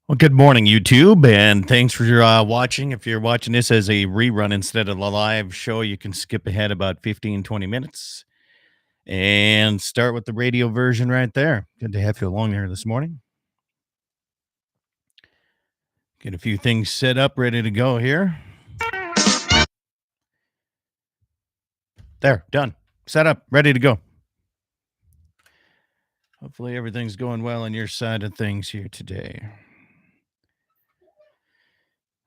Well, good morning, YouTube, and thanks for watching. If you're watching this as a rerun instead of a live show, you can skip ahead about 15, 20 minutes and start with the radio version right there. Good to have you along here this morning. Get a few things set up, ready to go here. There, done. Set up, ready to go. Hopefully, everything's going well on your side of things here today.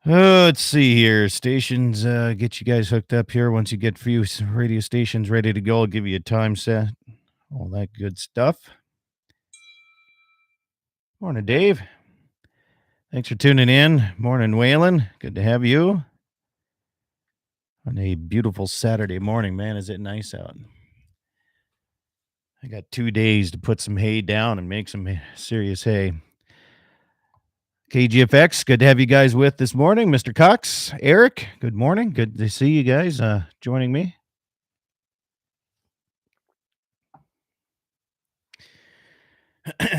Let's see here. Stations, get you guys hooked up here. Once you get a few radio stations ready to go, I'll give you a time set. All that good stuff. Morning, Dave. Thanks for tuning in. Morning, Waylon. Good to have you on a beautiful Saturday morning. Man, is it nice out. I got 2 days to put some hay down and make some serious hay. KGFX, good to have you guys with this morning. Mr. Cox, Eric, good morning. Good to see you guys joining me.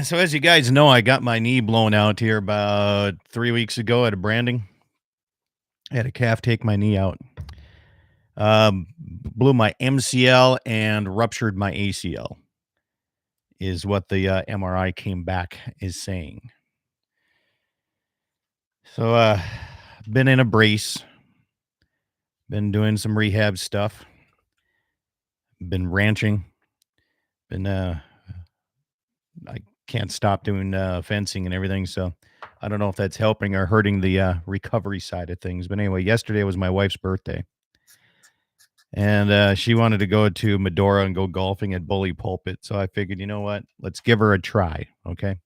So as you guys know, I got my knee blown out here about 3 weeks ago at a branding. I had a calf take my knee out. Blew my MCL and ruptured my ACL is what the MRI came back is saying. So been in a brace, been doing some rehab stuff, been ranching, been I can't stop doing fencing and everything, so I don't know if that's helping or hurting the recovery side of things. But anyway, yesterday was my wife's birthday. And she wanted to go to Medora and go golfing at Bully Pulpit. So I figured, you know what? Let's give her a try. Okay.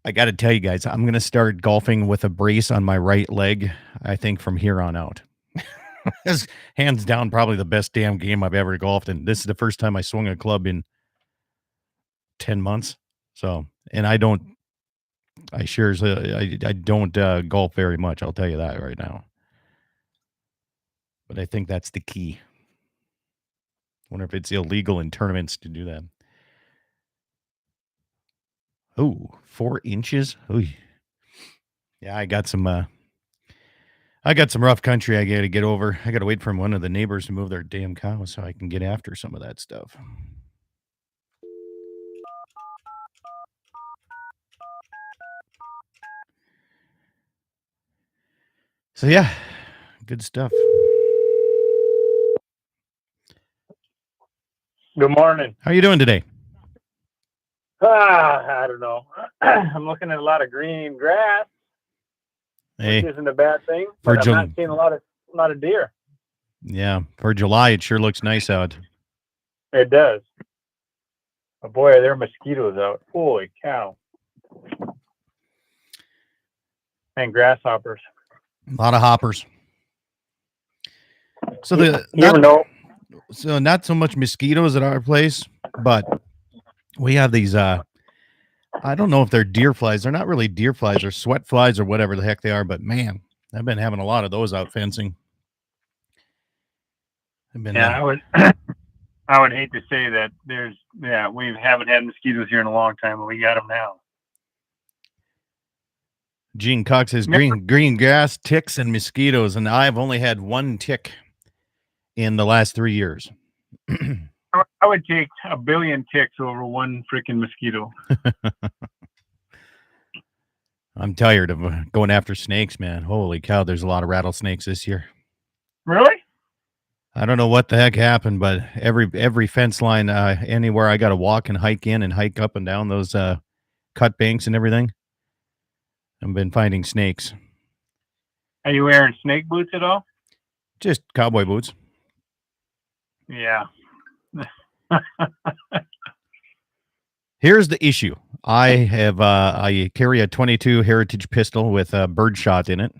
I got to tell you guys, I'm going to start golfing with a brace on my right leg, I think, from here on out. This hands down, probably the best damn game I've ever golfed. And this is the first time I swung a club in 10 months. So, and I don't golf very much. I'll tell you that right now. But I think that's the key. Wonder if it's illegal in tournaments to do that. Oh, 4 inches. Ooh. Yeah, I got some rough country I got to get over. I got to wait for one of the neighbors to move their damn cows so I can get after some of that stuff. So yeah, good stuff. Good morning. How you doing today? I don't know. I'm looking at a lot of green grass, Hey, which isn't a bad thing, for but I'm not seeing a lot of deer. Yeah, for July, it sure looks nice out. It does. But boy, are there mosquitoes out. Holy cow. And grasshoppers. A lot of hoppers. So not so much mosquitoes at our place, but we have these I don't know if they're deer flies. They're not really deer flies or sweat flies or whatever the heck they are, but man, I've been having a lot of those out fencing. I would I would hate to say that we haven't had mosquitoes here in a long time, but we got them now. Gene Cox says green grass, ticks, and mosquitoes, and I've only had one tick in the last 3 years. I would take a billion ticks over one freaking mosquito. I'm tired of going after snakes, man. Holy cow, there's a lot of rattlesnakes this year. Really? I don't know what the heck happened, but every fence line, anywhere I got to walk and hike in and hike up and down those cut banks and everything, I've been finding snakes. Are you wearing snake boots at all? Just cowboy boots. Yeah. Here's the issue. I carry a 22 Heritage pistol with a birdshot in it,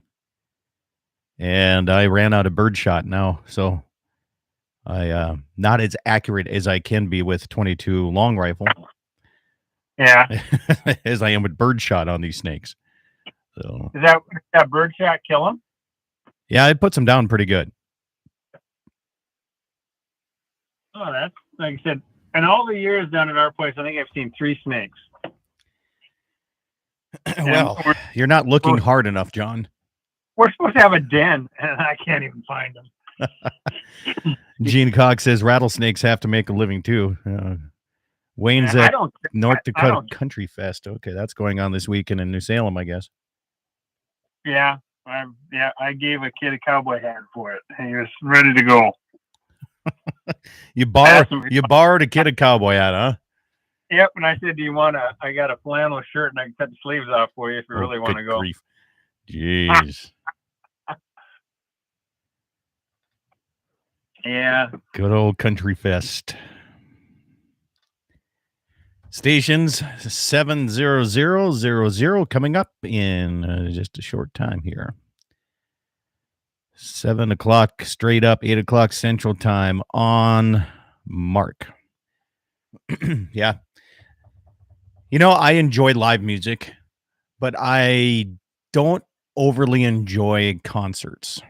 and I ran out of birdshot now, so I not as accurate as I can be with 22 long rifle. Yeah. As I am with birdshot on these snakes. So Does that birdshot kill them? Yeah, it puts them down pretty good. Oh, that's like I said. In all the years down at our place, I think I've seen 3 snakes. Well, you're not looking hard enough, John. We're supposed to have a den, and I can't even find them. Gene Cox says rattlesnakes have to make a living too. Wayne's at North Dakota Country Fest. Okay, that's going on this weekend in New Salem, I guess. Yeah, I gave a kid a cowboy hat for it, and he was ready to go. You borrowed a kid a cowboy hat, huh? Yep, and I said, "Do you want I got a flannel shirt, and I can cut the sleeves off for you if you really want to go." Grief. Jeez. Yeah. Good old Country Fest. Stations 70000 coming up in just a short time here. 7 o'clock straight up, 8 o'clock Central Time on Mark. Yeah. You know, I enjoy live music, but I don't overly enjoy concerts.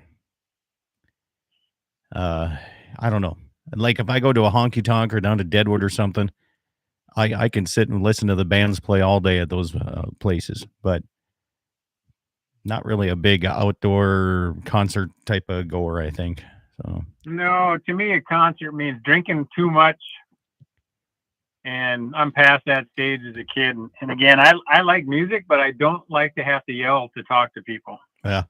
I don't know. Like if I go to a honky tonk or down to Deadwood or something, I can sit and listen to the bands play all day at those places, but not really a big outdoor concert type of goer, I think. So no, to me, a concert means drinking too much, and I'm past that stage as a kid. And again, I like music, but I don't like to have to yell to talk to people. Yeah.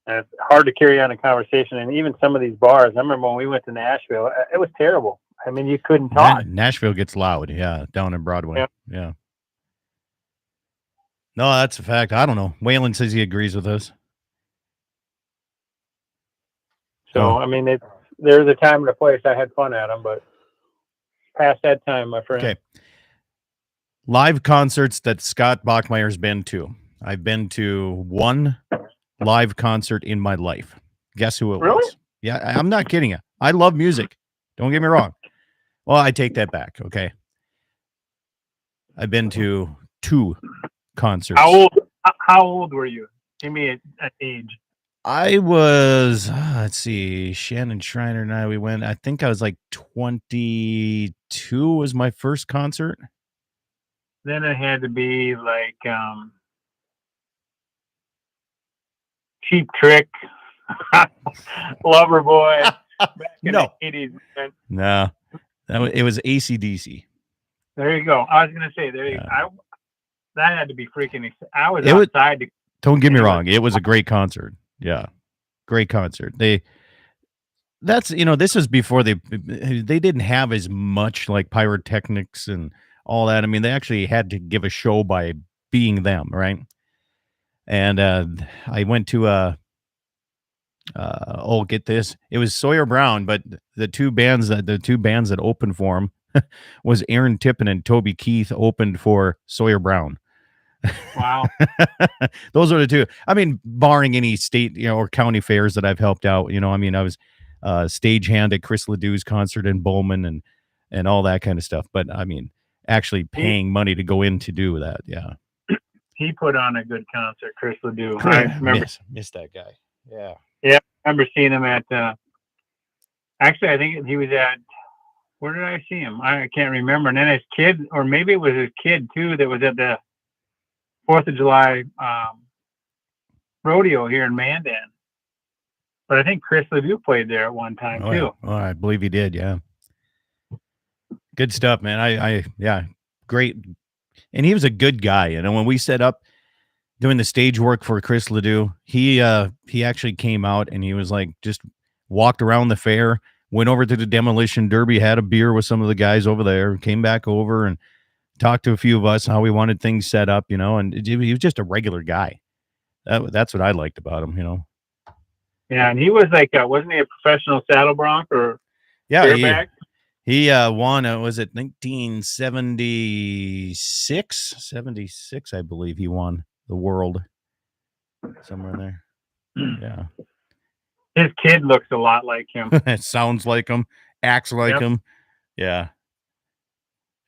And it's hard to carry on a conversation, and even some of these bars. I remember when we went to Nashville, it was terrible. I mean, you couldn't talk. Nashville gets loud, yeah, down in Broadway. Yeah. No, that's a fact. I don't know. Waylon says he agrees with us. So, I mean, there's a time and a place. I had fun at them, but past that time, my friend. Okay. Live concerts that Scott Bachmeyer's been to. I've been to one live concert in my life. Guess who it was? Yeah, I'm not kidding you. I love music. Don't get me wrong. Well, I take that back. Okay. I've been to 2 concerts. How old were you? Give me an age. I was, let's see, Shannon Schreiner and I, we went, I think I was like 22 was my first concert. Then it had to be like Cheap Trick, Loverboy. No. In the 80s. No. It was AC/DC. There you go. I was going to say, that had to be freaking, I was outside. Don't get me wrong. It was a great concert. Yeah. Great concert. This is before they didn't have as much like pyrotechnics and all that. I mean, they actually had to give a show by being them, right? And I went to get this. It was Sawyer Brown, but the two bands that opened for him was Aaron Tippin and Toby Keith opened for Sawyer Brown. Wow. Those are the two. I mean, barring any state, or county fairs that I've helped out, I mean, I was stagehand at Chris Ledoux's concert in Bowman and all that kind of stuff. But I mean, actually paying money to go in to do that. Yeah. He put on a good concert, Chris Ledoux. I remember miss that guy. Yeah. Yeah. I remember seeing him at, actually, I think he was at, where did I see him? I can't remember. And then his kid, or maybe it was his kid too, that was at the 4th of July rodeo here in Mandan. But I think Chris Ledoux played there at one time too. Yeah. Oh, I believe he did. Yeah. Good stuff, man. Yeah, great. And he was a good guy. When we set up doing the stage work for Chris Ledoux, he actually came out and he was like, just walked around the fair, went over to the Demolition Derby, had a beer with some of the guys over there, came back over and talked to a few of us how we wanted things set up, and he was just a regular guy. That's what I liked about him, Yeah, and he was like, wasn't he a professional saddle bronc or bareback? He won, was it 1976? 76, I believe he won the world. Somewhere in there. Yeah. His kid looks a lot like him. It sounds like him, acts like him. Yeah.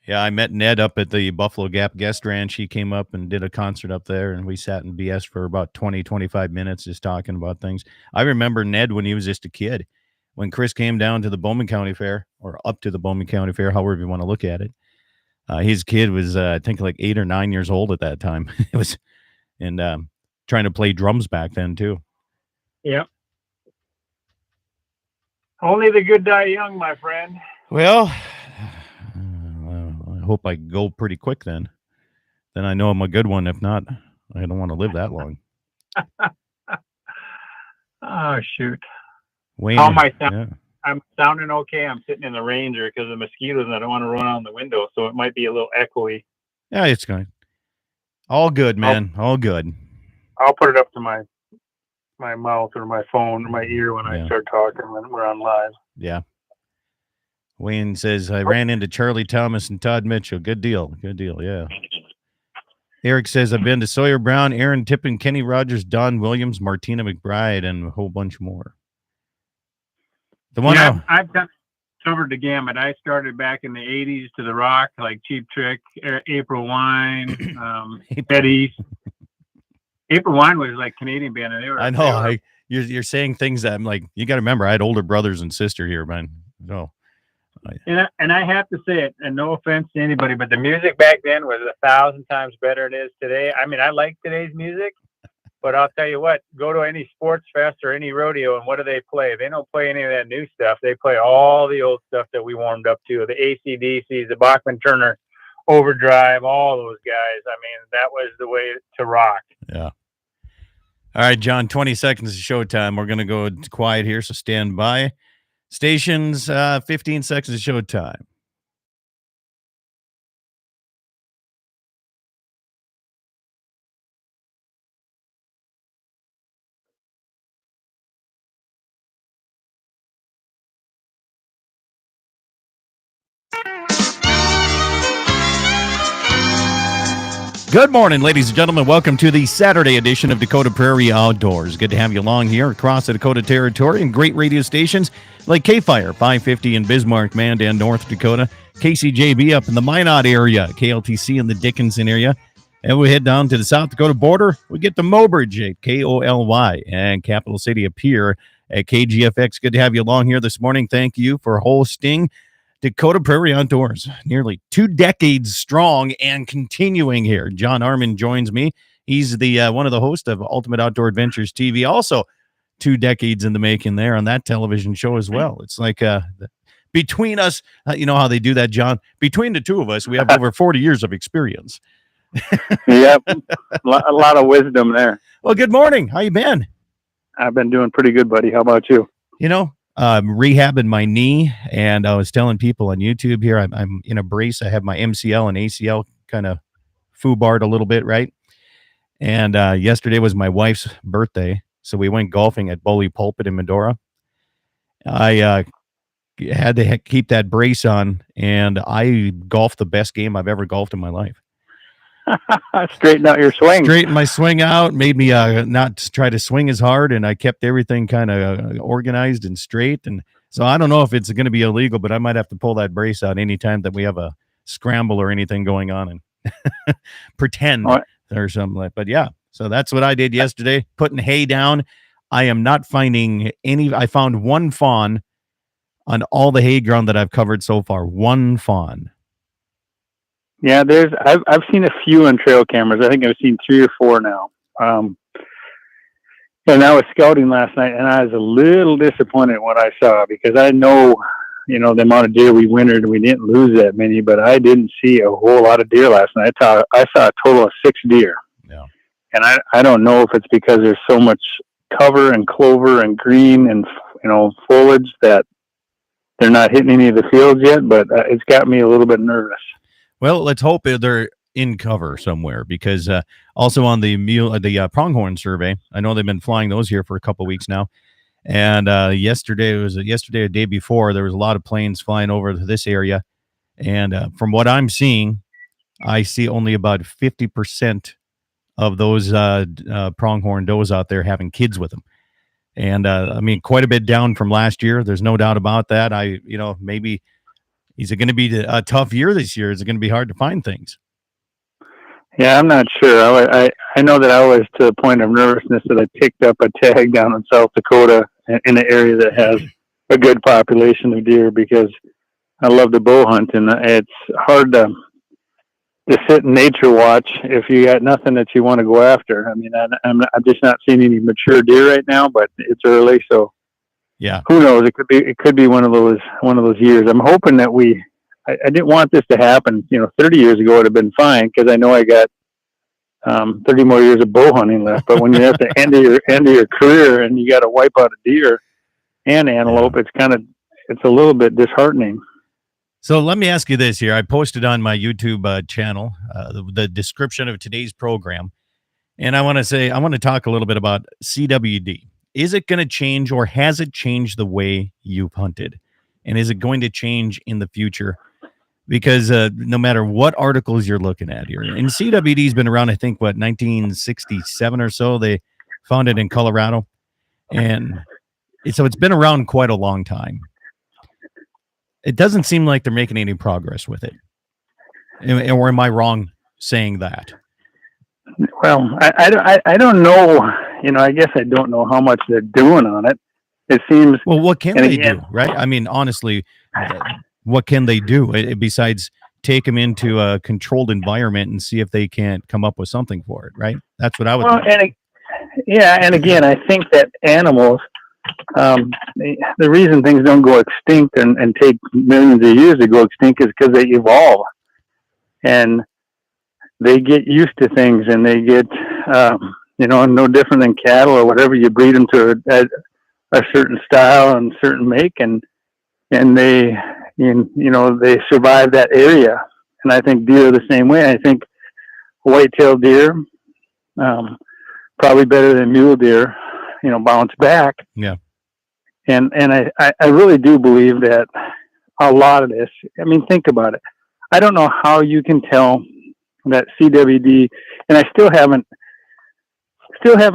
Yeah, I met Ned up at the Buffalo Gap Guest Ranch. He came up and did a concert up there, and we sat in BS for about 20, 25 minutes just talking about things. I remember Ned when he was just a kid. When Chris came down to the Bowman County Fair, or up to the Bowman County Fair, however you want to look at it, His kid was, I think, like 8 or 9 years old at that time. It was, and trying to play drums back then too. Yep. Only the good die young, my friend. Well, I hope I go pretty quick then. Then I know I'm a good one. If not, I don't want to live that long. Oh, shoot. Wayne, How am I sound? yeah. I'm sounding okay. I'm sitting in the Ranger because of the mosquitoes and I don't want to run out the window, so it might be a little echoey. Yeah, it's going. All good, man. All good. I'll put it up to my mouth or my phone or my ear when I start talking when we're on live. Yeah. Wayne says, I ran into Charlie Thomas and Todd Mitchell. Good deal. Good deal. Yeah. Eric says, I've been to Sawyer Brown, Aaron Tippin, Kenny Rogers, Don Williams, Martina McBride, and a whole bunch more. The one I've covered the gamut. I started back in the 80s to the rock, like Cheap Trick, April Wine, Eddie. April Wine was like Canadian band. And they were, I know. You're saying things that I'm like, you got to remember, I had older brothers and sister here, man. No. And I have to say it, and no offense to anybody, but the music back then was 1,000 times better than it is today. I mean, I like today's music, but I'll tell you what, go to any sports fest or any rodeo, and what do they play? They don't play any of that new stuff. They play all the old stuff that we warmed up to, the AC/DCs, the Bachman Turner Overdrive, all those guys. I mean, that was the way to rock. Yeah. All right, John, 20 seconds of showtime. We're going to go quiet here, so stand by. Stations, 15 seconds of showtime. Good morning, ladies and gentlemen. Welcome to the Saturday edition of Dakota Prairie Outdoors. Good to have you along here across the Dakota Territory and great radio stations like K-Fire 550 in Bismarck, Mandan, North Dakota, KCJB up in the Minot area, KLTC in the Dickinson area, and we head down to the South Dakota border. We get to Mobridge at KOLY and Capital City up here at KGFX. Good to have you along here this morning. Thank you for hosting Dakota Prairie Outdoors, nearly 2 decades strong and continuing here. John Arman joins me. He's the one of the hosts of Ultimate Outdoor Adventures TV, also 2 decades in the making there on that television show as well. It's like between us, you know how they do that, John? Between the two of us, we have over 40 years of experience. Yep, a lot of wisdom there. Well, good morning. How you been? I've been doing pretty good, buddy. How about you? You know, rehabbing my knee, and I was telling people on YouTube here, I'm in a brace. I have my MCL and ACL kind of foobarred a little bit, right? And yesterday was my wife's birthday, so we went golfing at Bully Pulpit in Medora. I had to keep that brace on, and I golfed the best game I've ever golfed in my life. Straighten out your swing. Straighten my swing out, made me not try to swing as hard, and I kept everything kind of organized and straight. And so I don't know if it's going to be illegal, but I might have to pull that brace out anytime that we have a scramble or anything going on and pretend or something like. But yeah, so that's what I did yesterday, putting hay down. I am not finding any. I found one fawn on all the hay ground that I've covered so far. One fawn. Yeah, I've seen a few on trail cameras. I think I've seen 3 or 4 now. And I was scouting last night, and I was a little disappointed in what I saw because I know, the amount of deer we wintered, and we didn't lose that many, but I didn't see a whole lot of deer last night. I saw a total of 6 deer. Yeah. And I don't know if it's because there's so much cover and clover and green and, foliage that they're not hitting any of the fields yet, but it's got me a little bit nervous. Well, let's hope they're in cover somewhere, because also on the pronghorn survey, I know they've been flying those here for a couple of weeks now. And yesterday or the day before, there was a lot of planes flying over to this area. And from what I'm seeing, I see only about 50% of those pronghorn does out there having kids with them. And I mean, quite a bit down from last year. There's no doubt about that. Maybe. Is it going to be a tough year this year? Is it going to be hard to find things? Yeah, I'm not sure. I know that I was to the point of nervousness that I picked up a tag down in South Dakota in an area that has a good population of deer because I love to bow hunt, and it's hard to to sit and nature watch if you got nothing that you want to go after. I mean, I'm just not seeing any mature deer right now, but it's early, so Yeah. who knows? It could be one of those years. I'm hoping that I didn't want this to happen. 30 years ago it would have been fine because I know I got 30 more years of bow hunting left. But when you're at the end of your career and you got to wipe out a deer and antelope, it's a little bit disheartening. So let me ask you this here. I posted on my YouTube channel the description of today's program, and I want to talk a little bit about CWD. Is it going to change, or has it changed the way you've hunted? And is it going to change in the future? Because no matter what articles you're looking at here, and CWD's been around, I think, 1967 or so. They found it in Colorado, and so it's been around quite a long time. It doesn't seem like they're making any progress with it. Or am I wrong saying that? Well, I don't know. I guess I don't know how much they're doing on it. It seems. Well, what can they do, right? I mean, honestly, what can they do besides take them into a controlled environment and see if they can't come up with something for it, right? That's what I would think. And again, I think that animals, the reason things don't go extinct and take millions of years to go extinct is because they evolve. And they get used to things, and they get, no different than cattle or whatever. You breed them to a certain style and certain make, and they, they survive that area. And I think deer are the same way. I think white-tailed deer, probably better than mule deer, bounce back. Yeah. And I really do believe that a lot of this, I mean, think about it. I don't know how you can tell that CWD, and I still haven't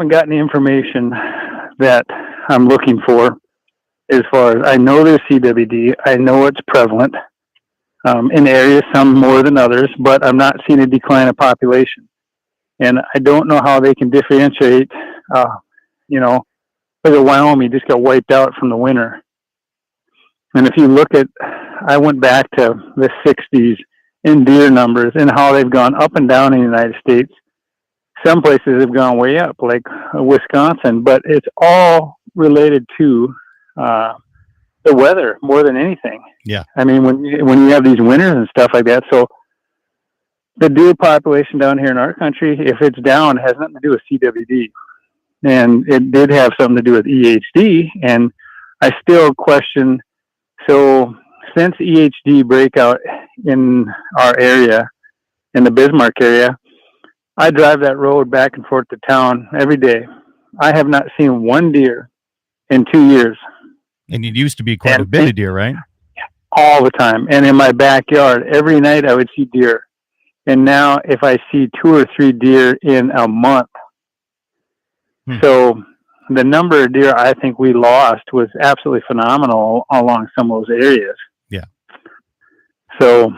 gotten the information that I'm looking for. As far as I know, there's CWD. I know it's prevalent in areas, some more than others, but I'm not seeing a decline of population. And I don't know how they can differentiate. Like Wyoming just got wiped out from the winter. And if you look at, I went back to the 60s in deer numbers and how they've gone up and down in the United States. Some places have gone way up, like Wisconsin, but it's all related to the weather more than anything. Yeah. I mean, when you have these winters and stuff like that, so the deer population down here in our country, if it's down, it has nothing to do with CWD. And it did have something to do with EHD. And I still question, so since EHD breakout in our area, in the Bismarck area, I drive that road back and forth to town every day. I have not seen one deer in 2 years. And it used to be quite a bit of deer, right? All the time. And in my backyard, every night I would see deer. And now if I see 2 or 3 deer in a month. So the number of deer I think we lost was absolutely phenomenal along some of those areas. Yeah. So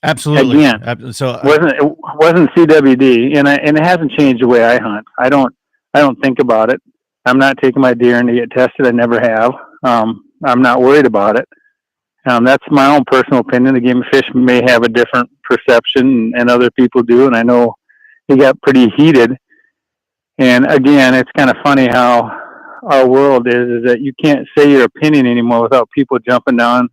absolutely. Again, so it wasn't CWD, and it hasn't changed the way I hunt. I don't think about it. I'm not taking my deer in to get tested. I never have. I'm not worried about it. That's my own personal opinion. The Game and Fish may have a different perception, and other people do. And I know it got pretty heated. And again, it's kind of funny how our world is that you can't say your opinion anymore without people jumping down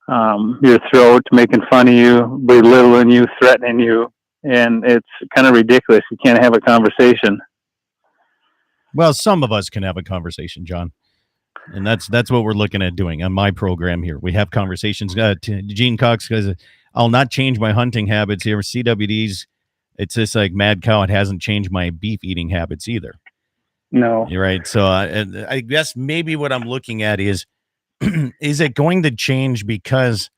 your throat, making fun of you, belittling you, threatening you. And it's kind of ridiculous. You can't have a conversation. Well, some of us can have a conversation, John. And that's what we're looking at doing on my program here. We have conversations. Gene Cox says, I'll not change my hunting habits here. CWDs, it's just like mad cow. It hasn't changed my beef eating habits either. No. You're right. So I guess maybe what I'm looking at is it going to change because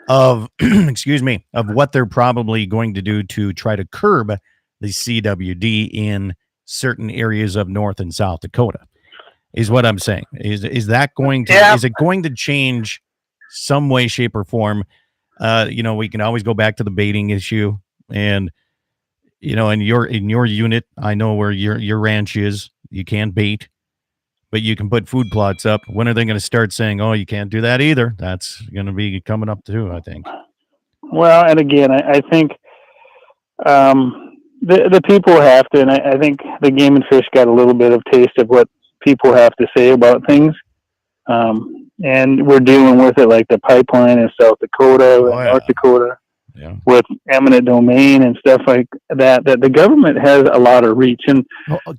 of, of what they're probably going to do to try to curb the CWD in certain areas of North and South Dakota? Is what I'm saying. Is that going to is it going to change some way, shape, or form? We can always go back to the baiting issue, and in your unit, I know where your ranch is. You can't bait, but you can put food plots up. When are they going to start saying, "Oh, you can't do that either"? That's going to be coming up too, I think. Well, and again, I think the people have to, and I think the Game and Fish got a little bit of taste of what people have to say about things. And we're dealing with it like the pipeline in South Dakota and North Dakota with eminent domain and stuff like that, that the government has a lot of reach. And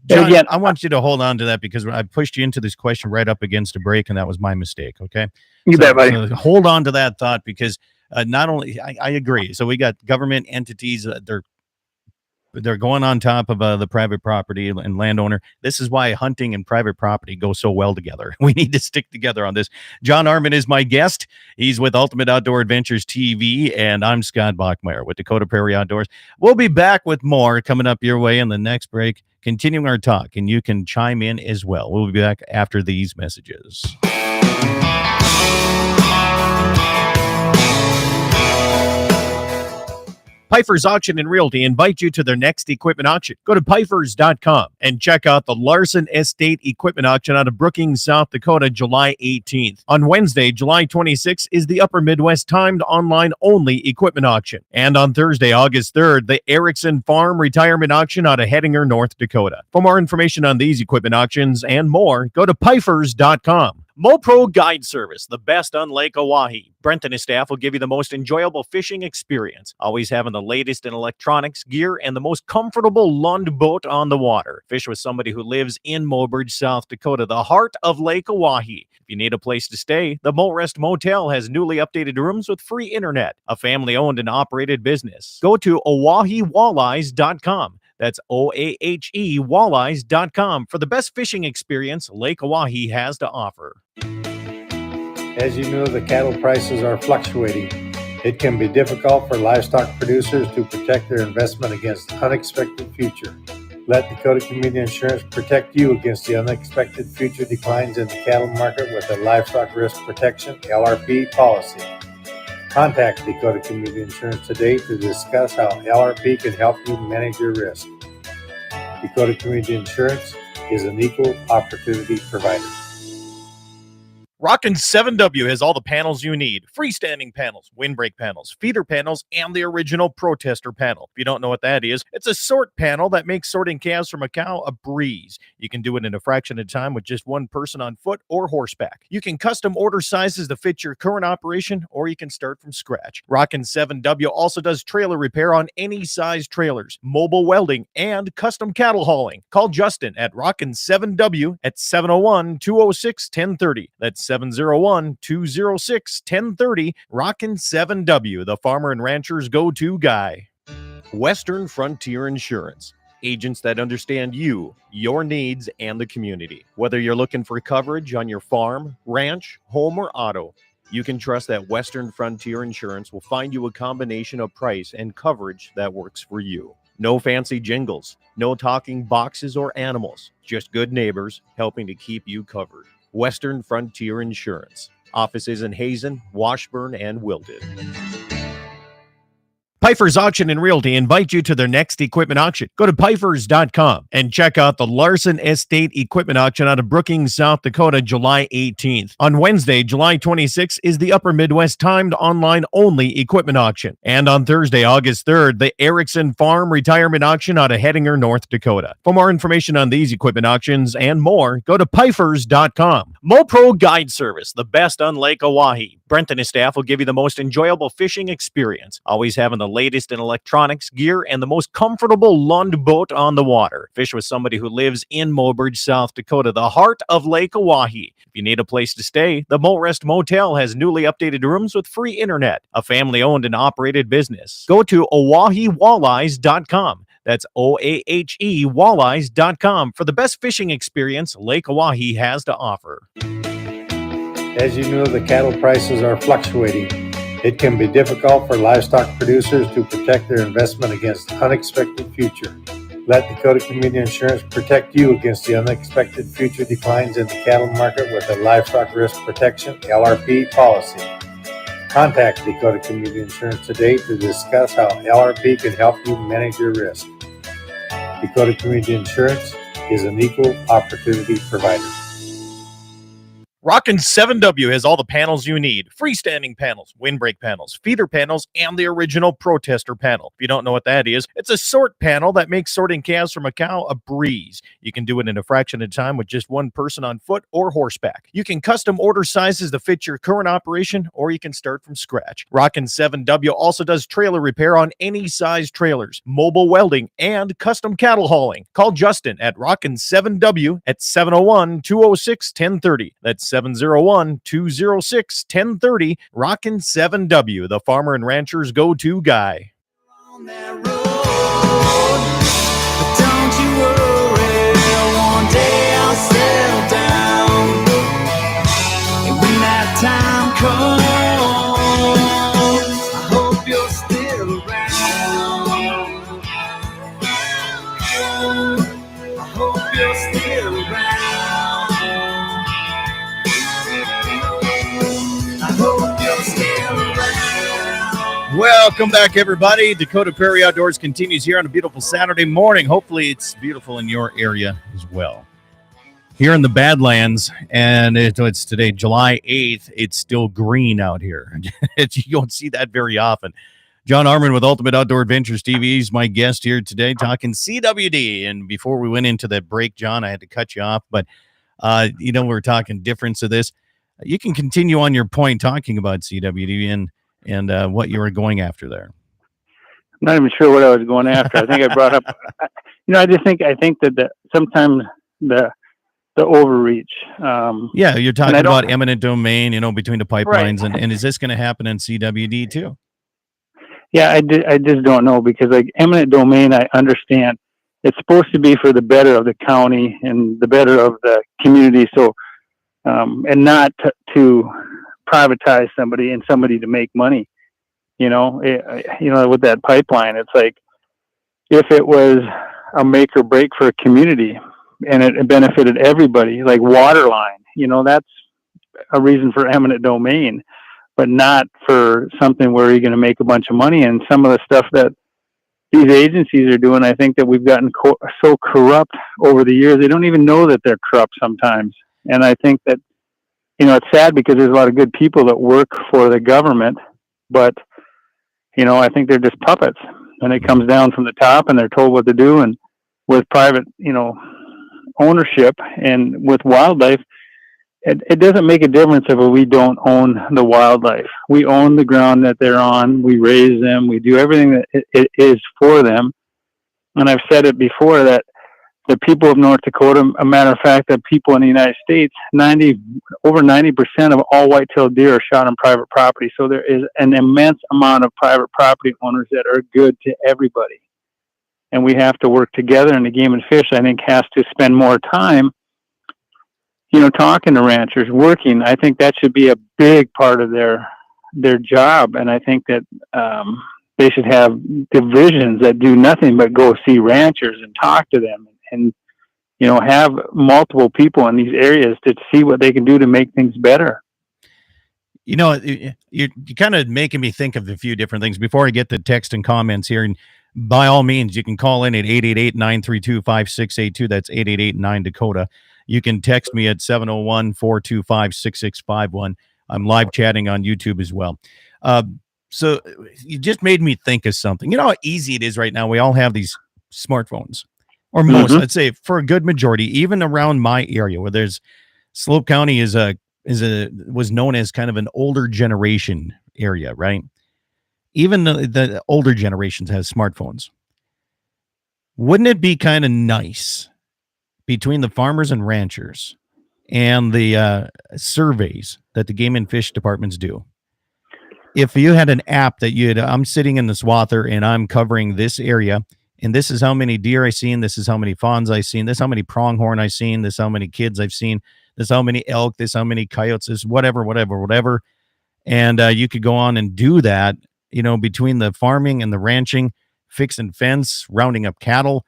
John, again, I want you to hold on to that because I pushed you into this question right up against a break, and that was my mistake. Okay. You bet, buddy. So hold on to that thought because not only I agree. So we got government entities, they're going on top of the private property and landowner. This is why hunting and private property go so well together. We need to stick together on this. John Arman is my guest. He's with Ultimate Outdoor Adventures TV, and I'm Scott Bachmeyer with Dakota Prairie Outdoors. We'll be back with more coming up your way in the next break, continuing our talk, and you can chime in as well. We'll be back after these messages. Pfeiffer's Auction and Realty invite you to their next equipment auction. Go to Pfeiffer's.com and check out the Larson Estate Equipment Auction out of Brookings, South Dakota, July 18th. On Wednesday, July 26th, is the Upper Midwest timed online-only equipment auction. And on Thursday, August 3rd, the Erickson Farm Retirement Auction out of Hettinger, North Dakota. For more information on these equipment auctions and more, go to Pfeiffer's.com. MoPro Guide Service, the best on Lake Oahe. Brent and his staff will give you the most enjoyable fishing experience, always having the latest in electronics, gear, and the most comfortable Lund boat on the water. Fish with somebody who lives in Mobridge, South Dakota, the heart of Lake Oahe. If you need a place to stay, the Morest Motel has newly updated rooms with free internet, a family-owned and operated business. Go to OaheWalleyes.com. That's OAHE Walleyes.com for the best fishing experience Lake Oahe has to offer. As you know, the cattle prices are fluctuating. It can be difficult for livestock producers to protect their investment against unexpected future. Let Dakota Community Insurance protect you against the unexpected future declines in the cattle market with a Livestock Risk Protection LRP policy. Contact Dakota Community Insurance today to discuss how LRP can help you manage your risk. Dakota Community Insurance is an equal opportunity provider. Rockin' 7W has all the panels you need. Freestanding panels, windbreak panels, feeder panels, and the original protester panel. If you don't know what that is, it's a sort panel that makes sorting calves from a cow a breeze. You can do it in a fraction of time with just one person on foot or horseback. You can custom order sizes to fit your current operation, or you can start from scratch. Rockin' 7W also does trailer repair on any size trailers, mobile welding, and custom cattle hauling. Call Justin at Rockin' 7W at 701-206-1030. That's 701-206-1030. Rockin' 7W, the farmer and rancher's go-to guy. Western Frontier Insurance. Agents that understand you, your needs, and the community. Whether you're looking for coverage on your farm, ranch, home, or auto, you can trust that Western Frontier Insurance will find you a combination of price and coverage that works for you. No fancy jingles, no talking boxes or animals, just good neighbors helping to keep you covered. Western Frontier Insurance. Offices in Hazen, Washburn, and Wilton. Pfeiffer's Auction and Realty invite you to their next equipment auction. Go to Pfeiffer's.com and check out the Larson Estate Equipment Auction out of Brookings, South Dakota, July 18th. On Wednesday, July 26th, is the Upper Midwest timed online-only equipment auction. And on Thursday, August 3rd, the Erickson Farm Retirement Auction out of Hettinger, North Dakota. For more information on these equipment auctions and more, go to Pfeiffer's.com. MoPro Guide Service, the best on Lake Oahe. Brent and his staff will give you the most enjoyable fishing experience, always having the latest in electronics, gear, and the most comfortable Lund boat on the water. Fish with somebody who lives in Mobridge, South Dakota, the heart of Lake Oahe. If you need a place to stay, the Morest Motel has newly updated rooms with free internet, a family-owned and operated business. Go to OaheWalleyes.com. That's OAHE Walleyes.com for the best fishing experience Lake Oahe has to offer. As you know, the cattle prices are fluctuating. It can be difficult for livestock producers to protect their investment against unexpected future. Let Dakota Community Insurance protect you against the unexpected future declines in the cattle market with a Livestock Risk Protection LRP policy. Contact Dakota Community Insurance today to discuss how LRP can help you manage your risk. Dakota Community Insurance is an equal opportunity provider. Rockin' 7W has all the panels you need. Freestanding panels, windbreak panels, feeder panels, and the original protester panel. If you don't know what that is, it's a sort panel that makes sorting calves from a cow a breeze. You can do it in a fraction of time with just one person on foot or horseback. You can custom order sizes to fit your current operation, or you can start from scratch. Rockin' 7W also does trailer repair on any size trailers, mobile welding, and custom cattle hauling. Call Justin at Rockin' 7W at 701-206-1030. That's 701-206-1030. Rockin' 7W, the farmer and rancher's go-to guy. On that road, but don't you worry, one day I'll settle down. And when that time comes, I hope you're still around. I hope you're still around. I hope you're still around. Welcome back, everybody. Dakota Prairie Outdoors continues here on a beautiful Saturday morning. Hopefully it's beautiful in your area as well. Here in the Badlands, and it's today, July 8th, it's still green out here. You don't see that very often. John Arman with Ultimate Outdoor Adventures TV is my guest here today talking CWD. And before we went into that break, John, I had to cut you off, but we're talking difference of this. You can continue on your point talking about CWD and what you were going after there. I'm not even sure what I was going after. I think I brought up, I think that sometimes the overreach. You're talking about eminent domain, between the pipelines, right. and is this going to happen in CWD too? Yeah, I just don't know, because like eminent domain, I understand it's supposed to be for the better of the county and the better of the community. So, and not to privatize somebody and somebody to make money. With that pipeline, it's like if it was a make or break for a community and it benefited everybody, like water line, that's a reason for eminent domain, but not for something where you're going to make a bunch of money. And some of the stuff that these agencies are doing, I think that we've gotten so corrupt over the years, they don't even know that they're corrupt sometimes. And I think that, it's sad because there's a lot of good people that work for the government, but, I think they're just puppets, and it comes down from the top and they're told what to do. And with private, ownership and with wildlife, it doesn't make a difference if we don't own the wildlife. We own the ground that they're on. We raise them. We do everything that it is for them. And I've said it before that the people of North Dakota, a matter of fact, the people in the United States, over 90% of all white-tailed deer are shot on private property. So there is an immense amount of private property owners that are good to everybody. And we have to work together. And the Game and Fish, I think, has to spend more time, talking to ranchers, working. I think that should be a big part of their job. And I think that they should have divisions that do nothing but go see ranchers and talk to them and have multiple people in these areas to see what they can do to make things better. You're kind of making me think of a few different things before I get the text and comments here. And by all means, you can call in at 888-932-5682. That's 888-9-DAKOTA. You can text me at 701-425-6651. I'm live chatting on YouTube as well. So you just made me think of something. You know how easy it is right now? We all have these smartphones, or most, I'd say for a good majority, even around my area where there's Slope County was known as kind of an older generation area, right? Even the older generations have smartphones. Wouldn't it be kind of nice between the farmers and ranchers and the surveys that the Game and Fish departments do? If you had an app that I'm sitting in the swather and I'm covering this area, and this is how many deer I've seen, this is how many fawns I've seen, this is how many pronghorn I've seen, this is how many kids I've seen, this is how many elk, this is how many coyotes, this whatever. And you could go on and do that, between the farming and the ranching, fixing fence, rounding up cattle.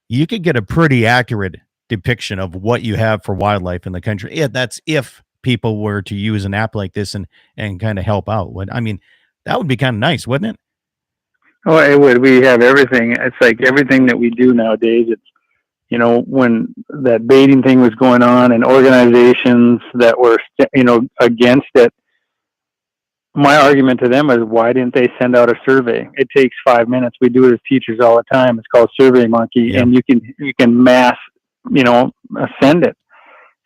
You could get a pretty accurate depiction of what you have for wildlife in the country. Yeah, that's if people were to use an app like this and kind of help out. That would be kind of nice, wouldn't it? Oh, it would. We have everything. It's like everything that we do nowadays. when that baiting thing was going on and organizations that were, against it. My argument to them is, why didn't they send out a survey? It takes 5 minutes. We do it as teachers all the time. It's called Survey Monkey, Yeah. and you can mass, send it.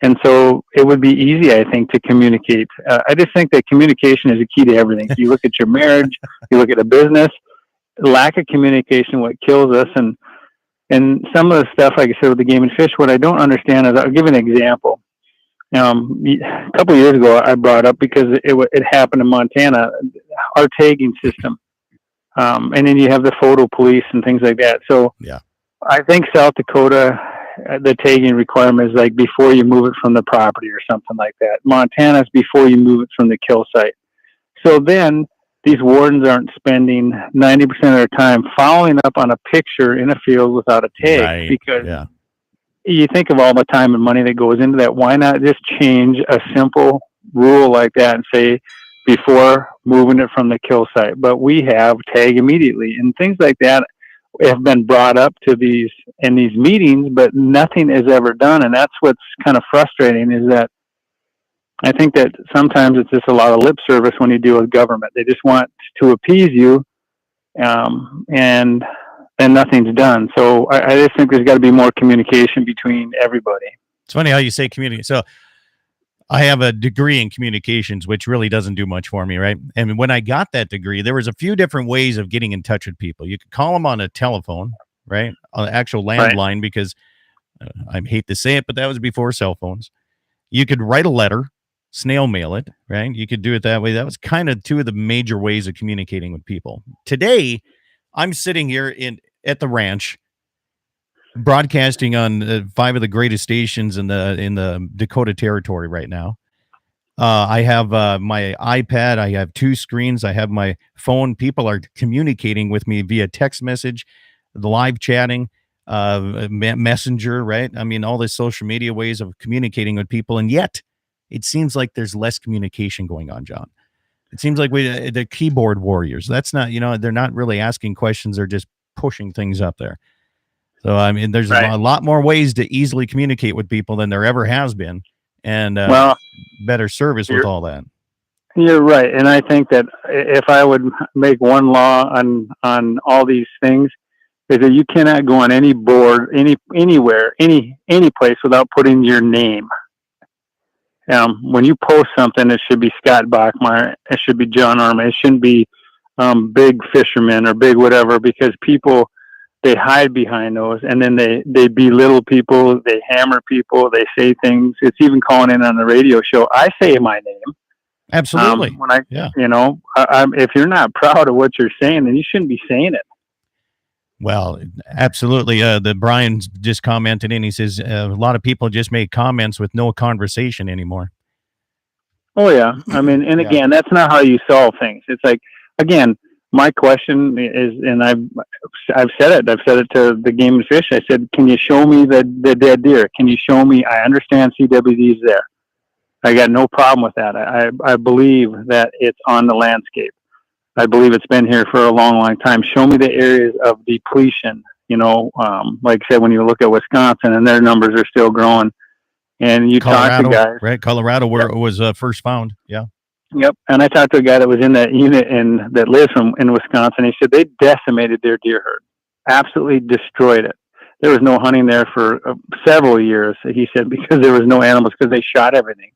And so it would be easy, I think, to communicate. I just think that communication is a key to everything. You look at your marriage, you look at a business, lack of communication, what kills us. And some of the stuff, like I said, with the game and fish, what I don't understand is, I'll give an example. A couple of years ago, I brought up, because it happened in Montana, our tagging system. And then you have the photo police and things like that. So Yeah. I think South Dakota, the tagging requirement is like before you move it from the property or something like that. Montana's before you move it from the kill site. So then these wardens aren't spending 90% of their time following up on a picture in a field without a tag, Right. because Yeah. you think of all the time and money that goes into that. Why not just change a simple rule like that and say before moving it from the kill site? But we have tag immediately, and things like that have been brought up to these meetings, but nothing is ever done. And that's what's kind of frustrating, is that I think that sometimes it's just a lot of lip service when you deal with government. They just want to appease you, and nothing's done. So I just think there's got to be more communication between everybody. It's funny how you say communicate. So I have a degree in communications, which really doesn't do much for me, right? And when I got that degree, there was a few different ways of getting in touch with people. You could call them on a telephone, right? On an actual landline, because I hate to say it, but that was before cell phones. You could write a letter, snail mail it, right? You could do it that way. That was kind of two of the major ways of communicating with people. Today, I'm sitting here at the ranch, broadcasting on 5 of the greatest stations in the Dakota Territory right now. I have my iPad. I have 2 screens. I have my phone. People are communicating with me via text message, the live chatting, messenger, right? I mean, all the social media ways of communicating with people. And yet it seems like there's less communication going on, John. It seems like the keyboard warriors, that's not, they're not really asking questions. They're just pushing things up there. So, I mean, there's a lot more ways to easily communicate with people than there ever has been. And better service with all that. You're right. And I think that if I would make one law on all these things, is that you cannot go on any board, anywhere, any place without putting your name. When you post something, it should be Scott Bachmeyer. It should be John Arman. It shouldn't be big fishermen or big whatever, because people, they hide behind those, and then they belittle people, they hammer people, they say things. It's even calling in on the radio show. I say my name. Absolutely. If you're not proud of what you're saying, then you shouldn't be saying it. Well, absolutely. The Brian's just commented in. He says a lot of people just make comments with no conversation anymore. Oh yeah, I mean, and again, that's not how you solve things. It's like, again, my question is, and I've said it. I've said it to the Game and Fish. I said, can you show me the dead deer? Can you show me? I understand CWD is there. I got no problem with that. I believe that it's on the landscape. I believe it's been here for a long, long time. Show me the areas of depletion. Like I said, when you look at Wisconsin, and their numbers are still growing, and you talk to guys, right? Colorado, where it was first found. Yeah. Yep. And I talked to a guy that was in that unit that lives in Wisconsin. He said they decimated their deer herd, absolutely destroyed it. There was no hunting there for several years. He said, because there was no animals, because they shot everything.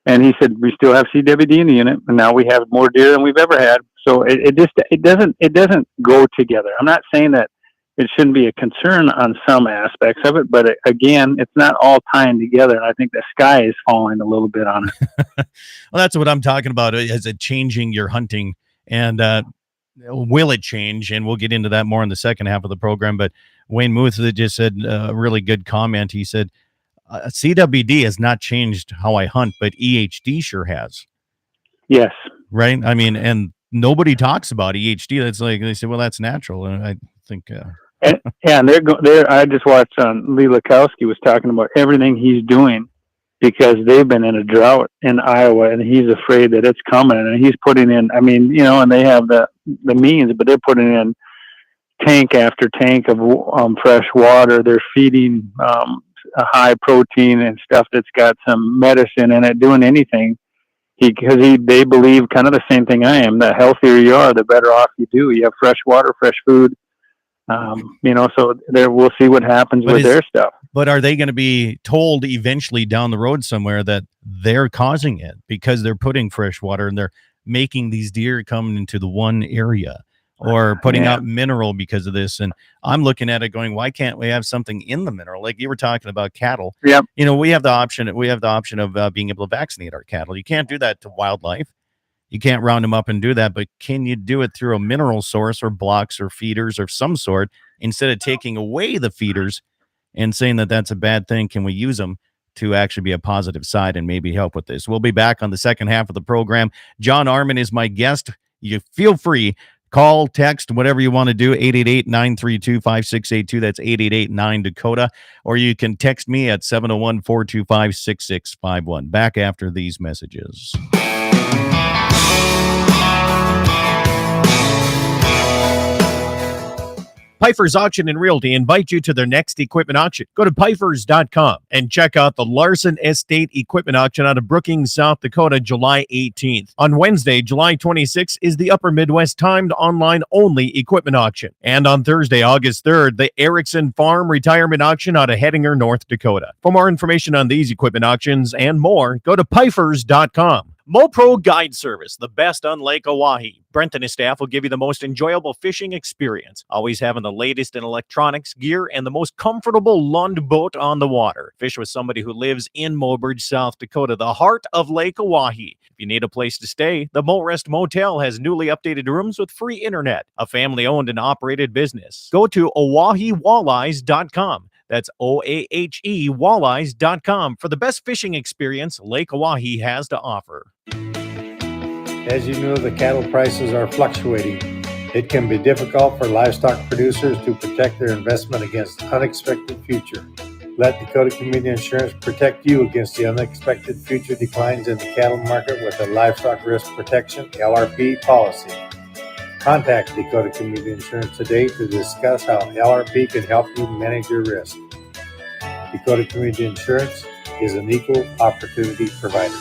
And he said, we still have CWD in the unit, and now we have more deer than we've ever had. So it doesn't go together. I'm not saying that it shouldn't be a concern on some aspects of it, but again, it's not all tying together. And I think the sky is falling a little bit on it. Well, that's what I'm talking about. Is it changing your hunting, and will it change? And we'll get into that more in the second half of the program. But Wayne Muth just said a really good comment. He said, CWD has not changed how I hunt, but EHD sure has. Yes. Right. I mean, and nobody talks about EHD. That's like, they say, well, that's natural. And I think, and I just watched Lee Lakowski was talking about everything he's doing, because they've been in a drought in Iowa, and he's afraid that it's coming, and he's putting in, and they have the means, but they're putting in tank after tank of fresh water. They're feeding a high protein and stuff that's got some medicine in it, doing anything. They believe kind of the same thing I am. The healthier you are, the better off you do. You have fresh water, fresh food. So we'll see what happens with their stuff. But are they going to be told eventually down the road somewhere that they're causing it because they're putting fresh water and they're making these deer come into the one area, or putting out mineral because of this? And I'm looking at it going, why can't we have something in the mineral? Like you were talking about cattle. Yep. We have the option of being able to vaccinate our cattle. You can't do that to wildlife. You can't round them up and do that, but can you do it through a mineral source or blocks or feeders of some sort instead of taking away the feeders and saying that that's a bad thing? Can we use them to actually be a positive side and maybe help with this? We'll be back on the second half of the program. John Arman is my guest. You feel free. Call, text, whatever you want to do, 888-932-5682. That's 888-9-DAKOTA. Or you can text me at 701-425-6651. Back after these messages. Pfeiffer's Auction and Realty invite you to their next equipment auction. Go to Pfeiffer's.com and check out the Larson Estate Equipment Auction out of Brookings, South Dakota, July 18th. On Wednesday, July 26th, is the Upper Midwest timed online-only equipment auction. And on Thursday, August 3rd, the Erickson Farm Retirement Auction out of Hettinger, North Dakota. For more information on these equipment auctions and more, go to Pfeiffer's.com. MoPro Guide Service, the best on Lake Oahe. Brent and his staff will give you the most enjoyable fishing experience, always having the latest in electronics, gear, and the most comfortable Lund boat on the water. Fish with somebody who lives in Mobridge, South Dakota, the heart of Lake Oahe. If you need a place to stay, the Mo Rest Motel has newly updated rooms with free internet, a family-owned and operated business. Go to OaheWalleyes.com. That's OAHE Walleyes.com for the best fishing experience Lake Oahe has to offer. As you know, the cattle prices are fluctuating. It can be difficult for livestock producers to protect their investment against unexpected future. Let Dakota Community Insurance protect you against the unexpected future declines in the cattle market with a Livestock Risk Protection LRP policy. Contact Dakota Community Insurance today to discuss how LRP can help you manage your risk. Dakota Community Insurance is an equal opportunity provider.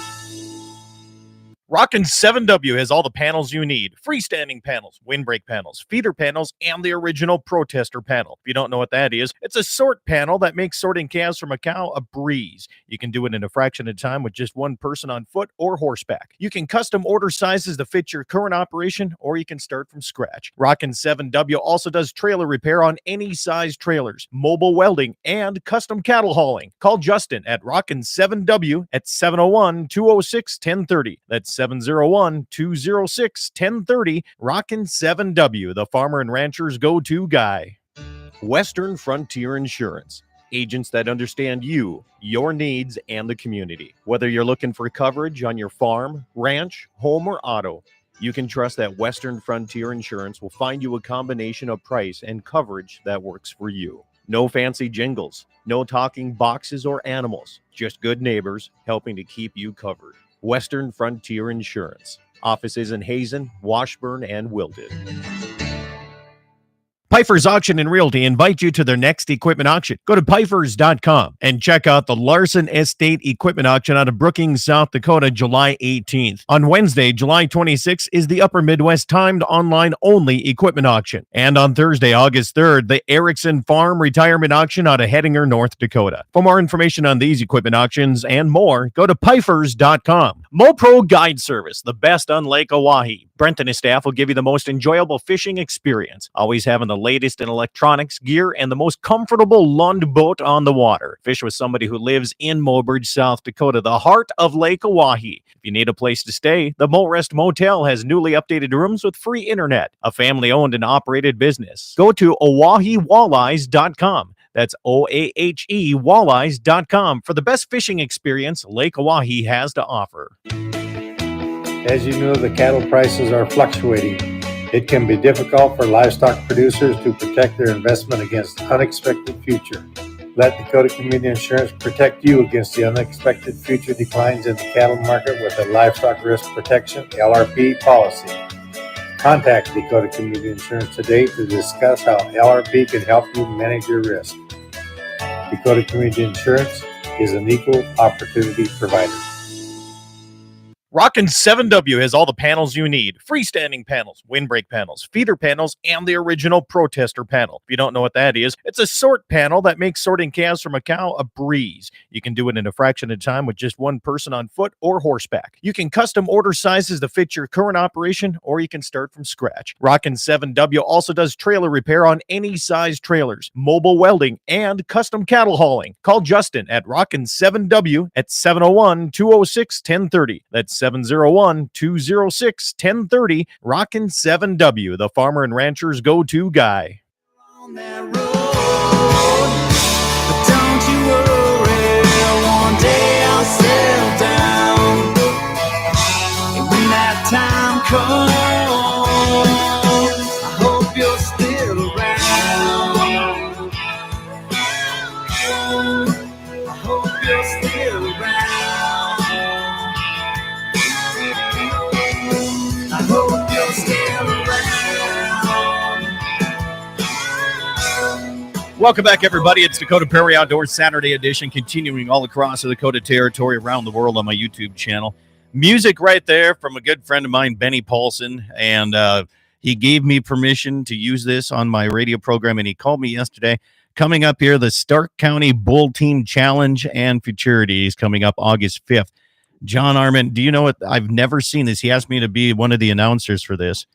Rockin' 7W has all the panels you need. Freestanding panels, windbreak panels, feeder panels, and the original protester panel. If you don't know what that is, it's a sort panel that makes sorting calves from a cow a breeze. You can do it in a fraction of time with just one person on foot or horseback. You can custom order sizes to fit your current operation, or you can start from scratch. Rockin' 7W also does trailer repair on any size trailers, mobile welding, and custom cattle hauling. Call Justin at Rockin' 7W at 701-206-1030. That's 701-206-1030. Rockin' 7W, the farmer and rancher's go-to guy. Western Frontier Insurance. Agents that understand you, your needs, and the community. Whether you're looking for coverage on your farm, ranch, home, or auto, you can trust that Western Frontier Insurance will find you a combination of price and coverage that works for you. No fancy jingles, no talking boxes or animals, just good neighbors helping to keep you covered. Western Frontier Insurance. Offices in Hazen, Washburn, and Wilton. Pfeiffer's Auction and Realty invite you to their next equipment auction. Go to Pfeiffer's.com and check out the Larson Estate Equipment Auction out of Brookings, South Dakota, July 18th. On Wednesday, July 26th, is the Upper Midwest timed online-only equipment auction. And on Thursday, August 3rd, the Erickson Farm Retirement Auction out of Hettinger, North Dakota. For more information on these equipment auctions and more, go to Pfeiffer's.com. MoPro Guide Service, the best on Lake Oahe. Brent and his staff will give you the most enjoyable fishing experience, always having the latest in electronics, gear, and the most comfortable Lund boat on the water. Fish with somebody who lives in Mobridge, South Dakota, the heart of Lake Oahe. If you need a place to stay, the Mo Rest Motel has newly updated rooms with free internet, a family-owned and operated business. Go to OaheWalleyes.com. That's OAHE Walleyes.com for the best fishing experience Lake Oahe has to offer. As you know, the cattle prices are fluctuating. It can be difficult for livestock producers to protect their investment against unexpected future. Let Dakota Community Insurance protect you against the unexpected future declines in the cattle market with a Livestock Risk Protection LRP policy. Contact Dakota Community Insurance today to discuss how LRP can help you manage your risk. Dakota Community Insurance is an equal opportunity provider. Rockin' 7W has all the panels you need. Freestanding panels, windbreak panels, feeder panels, and the original protester panel. If you don't know what that is, it's a sort panel that makes sorting calves from a cow a breeze. You can do it in a fraction of time with just one person on foot or horseback. You can custom order sizes to fit your current operation, or you can start from scratch. Rockin' 7W also does trailer repair on any size trailers, mobile welding, and custom cattle hauling. Call Justin at Rockin' 7W at 701-206-1030. That's 701-206-1030. Rockin' 7W, the farmer and rancher's go-to guy. On that road, but don't you worry, one day I'll settle down. And when that time comes, I hope you're still around. I hope you're still around. I hope you're still around. Welcome back, everybody. It's Dakota Prairie Outdoors Saturday edition, continuing all across the Dakota Territory, around the world on my YouTube channel. Music right there from a good friend of mine, Benny Paulson, and he gave me permission to use this on my radio program, and he called me yesterday. Coming up here, the Stark County Bull Team Challenge and Futurity is coming up August 5th. John Arman, do you know what? I've never seen this. He asked me to be one of the announcers for this.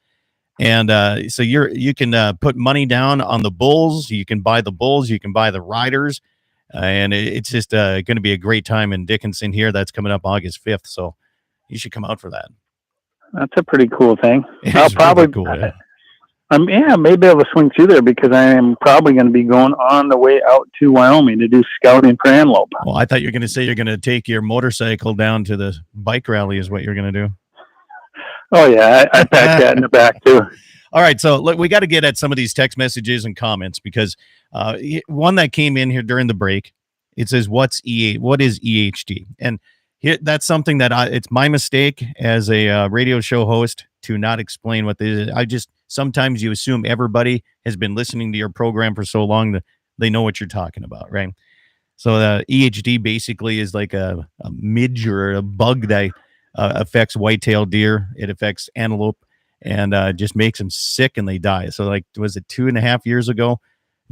And so you can put money down on the bulls. You can buy the bulls. You can buy the riders. And it's just going to be a great time in Dickinson here. That's coming up August 5th. So you should come out for that. That's a pretty cool thing. It's I'll probably, really cool, yeah. maybe I'll swing through there because I am probably going to be going on the way out to Wyoming to do scouting for antelope. Well, I thought you were going to say you're going to take your motorcycle down to the bike rally is what you're going to do. Oh, yeah. I packed that in the back, too. All right. So look, we got to get at some of these text messages and comments because one that came in here during the break, it says, what is EHD? And here, that's something that it's my mistake as a radio show host to not explain what this is. Sometimes you assume everybody has been listening to your program for so long that they know what you're talking about, right? So the EHD basically is like a midge or a bug that affects white-tailed deer. It affects antelope and just makes them sick and they die. So like, was it 2.5 years ago?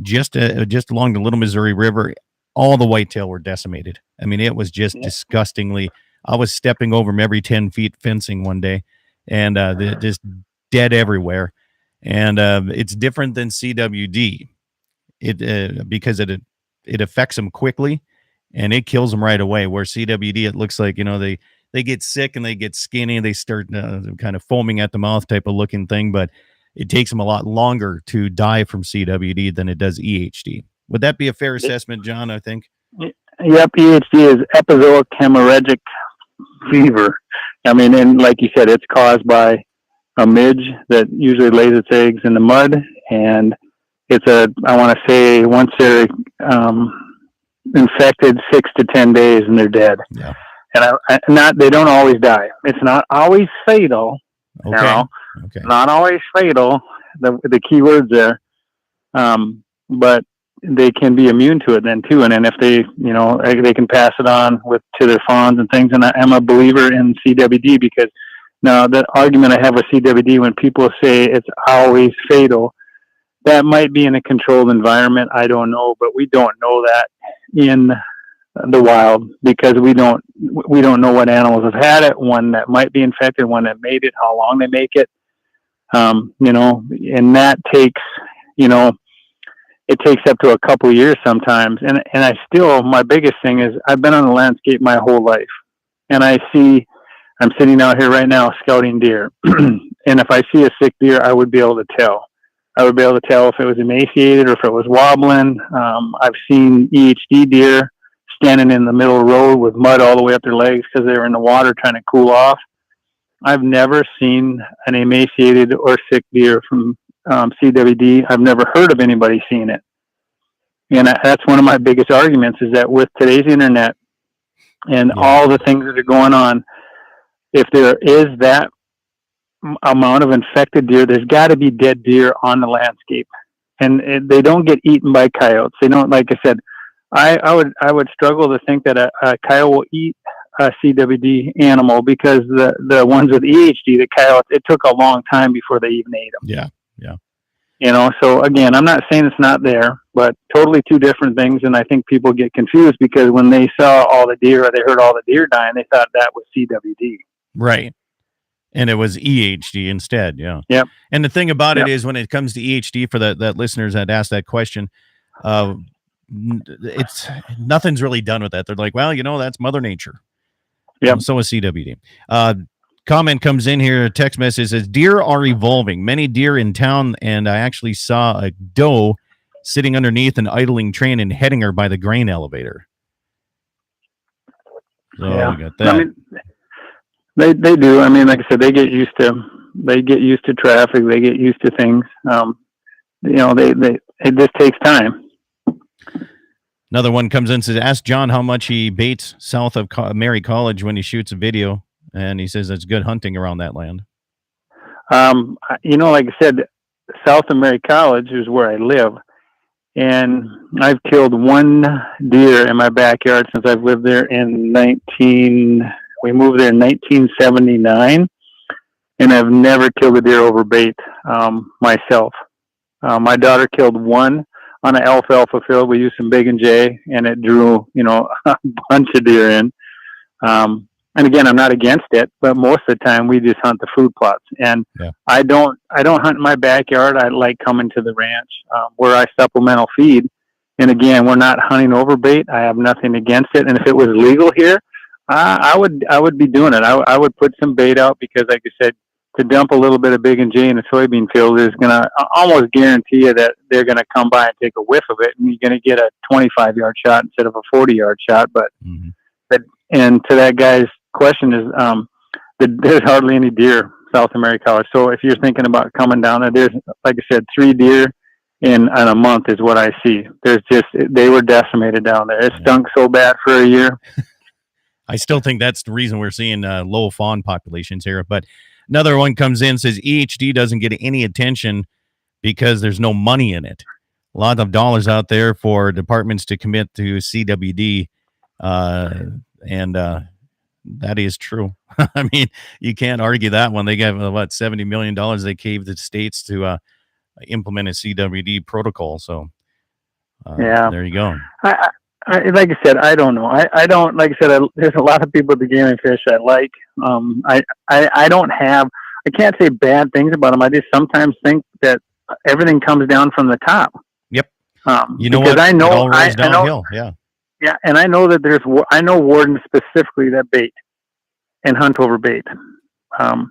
Just along the Little Missouri River, all the whitetail were decimated. I mean, it was just disgustingly. I was stepping over them every 10 feet fencing one day, and they're just dead everywhere. And it's different than CWD. Because it affects them quickly, and it kills them right away. Where CWD, it looks like they get sick and they get skinny and they start kind of foaming at the mouth type of looking thing, but it takes them a lot longer to die from CWD than it does EHD. Would that be a fair assessment, John, I think? Yep, EHD is epizootic hemorrhagic fever. I mean, and like you said, it's caused by a midge that usually lays its eggs in the mud, and it's I want to say once they're infected 6 to 10 days and they're dead. Yeah. And they don't always die. It's not always fatal. Okay. Okay. Not always fatal. The key words there. But they can be immune to it then too. And then if they can pass it on to their fawns and things. And I'm a believer in CWD because now the argument I have with CWD when people say it's always fatal, that might be in a controlled environment. I don't know, but we don't know that in the wild because we don't know what animals have had it, one that might be infected, one that made it, how long they make it. And that takes, it takes up to a couple of years sometimes. And my biggest thing is I've been on the landscape my whole life, and I'm sitting out here right now scouting deer. And if I see a sick deer, I would be able to tell. I would be able to tell if it was emaciated or if it was wobbling. I've seen EHD deer standing in the middle of the road with mud all the way up their legs because they were in the water trying to cool off. I've never seen an emaciated or sick deer from CWD. I've never heard of anybody seeing it. And that's one of my biggest arguments is that with today's internet and all the things that are going on, if there is that amount of infected deer. There's got to be dead deer on the landscape, and they don't get eaten by coyotes. They don't. Like I said, I would struggle to think that a coyote will eat a CWD animal, because the ones with EHD, the coyotes, it took a long time before they even ate them. Yeah. So again, I'm not saying it's not there, but totally two different things. And I think people get confused because when they saw all the deer, or they heard all the deer dying, they thought that was CWD. Right. And it was EHD instead. Yeah. Yep. And the thing about it is, when it comes to EHD, for that listeners that asked that question, it's nothing's really done with that. They're like, well, that's Mother Nature. Yep. So is CWD. Comment comes in here. A text message says, deer are evolving. Many deer in town, and I actually saw a doe sitting underneath an idling train and heading her by the grain elevator. So we got that. I mean, they do. I mean, like I said, they get used to traffic. They get used to things. It just takes time. Another one comes in and says, ask John how much he baits south of Mary College when he shoots a video. And he says it's good hunting around that land. Like I said, south of Mary College is where I live. And I've killed one deer in my backyard since I've lived there we moved there in 1979. And I've never killed a deer over bait myself. My daughter killed one on an alfalfa field. We used some Big and J, and it drew, a bunch of deer in. And again, I'm not against it, but most of the time we just hunt the food plots. And I don't hunt in my backyard. I like coming to the ranch where I supplemental feed. And again, we're not hunting over bait. I have nothing against it. And if it was legal here, I would be doing it. I would put some bait out, because, like I said, to dump a little bit of Big and J in a soybean field is going to almost guarantee you that they're going to come by and take a whiff of it, and you're going to get a 25-yard shot instead of a 40-yard shot. But and to that guy's question is, there's hardly any deer south of Mary College. So if you're thinking about coming down there, there's, like I said, 3 deer in a month is what I see. They were decimated down there. It stunk so bad for a year. I still think that's the reason we're seeing low fawn populations here. But another one comes in, says EHD doesn't get any attention because there's no money in it. A lot of dollars out there for departments to commit to CWD, and that is true. I mean, you can't argue that one. They got $70 million they gave the states to implement a CWD protocol. So there you go. I like I said, I don't know. I don't, like I said, there's a lot of people at the Game and Fish I like. I can't say bad things about them. I just sometimes think that everything comes down from the top. Yep. You know what? I know, it all rolls downhill. Yeah. Yeah. And I know that I know wardens specifically that bait and hunt over bait. I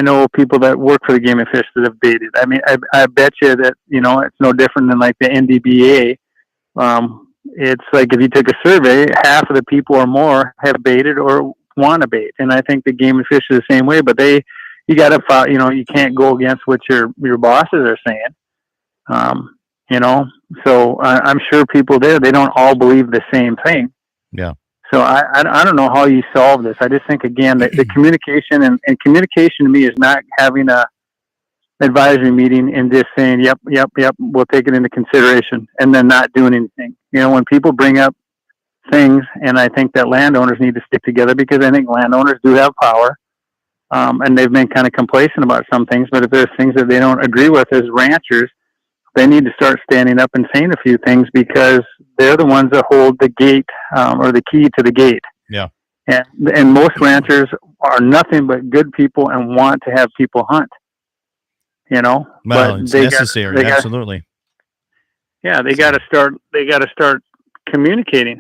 know people that work for the Game and Fish that have baited. I mean, I bet you that, it's no different than like the NDBA. It's like if you took a survey, half of the people or more have baited or want to bait. And I think the Game and Fish is the same way, but you got to follow, you can't go against what your bosses are saying. So I'm sure people there, they don't all believe the same thing. Yeah. So I don't know how you solve this. I just think, again, that the communication and communication to me is not having a advisory meeting and just saying, yep, we'll take it into consideration, and then not doing anything. When people bring up things, and I think that landowners need to stick together, because I think landowners do have power, and they've been kind of complacent about some things, but if there's things that they don't agree with as ranchers, they need to start standing up and saying a few things, because they're the ones that hold the gate, or the key to the gate. Yeah. And most ranchers are nothing but good people and want to have people hunt. Well, but it's necessary. Absolutely. They got to start communicating.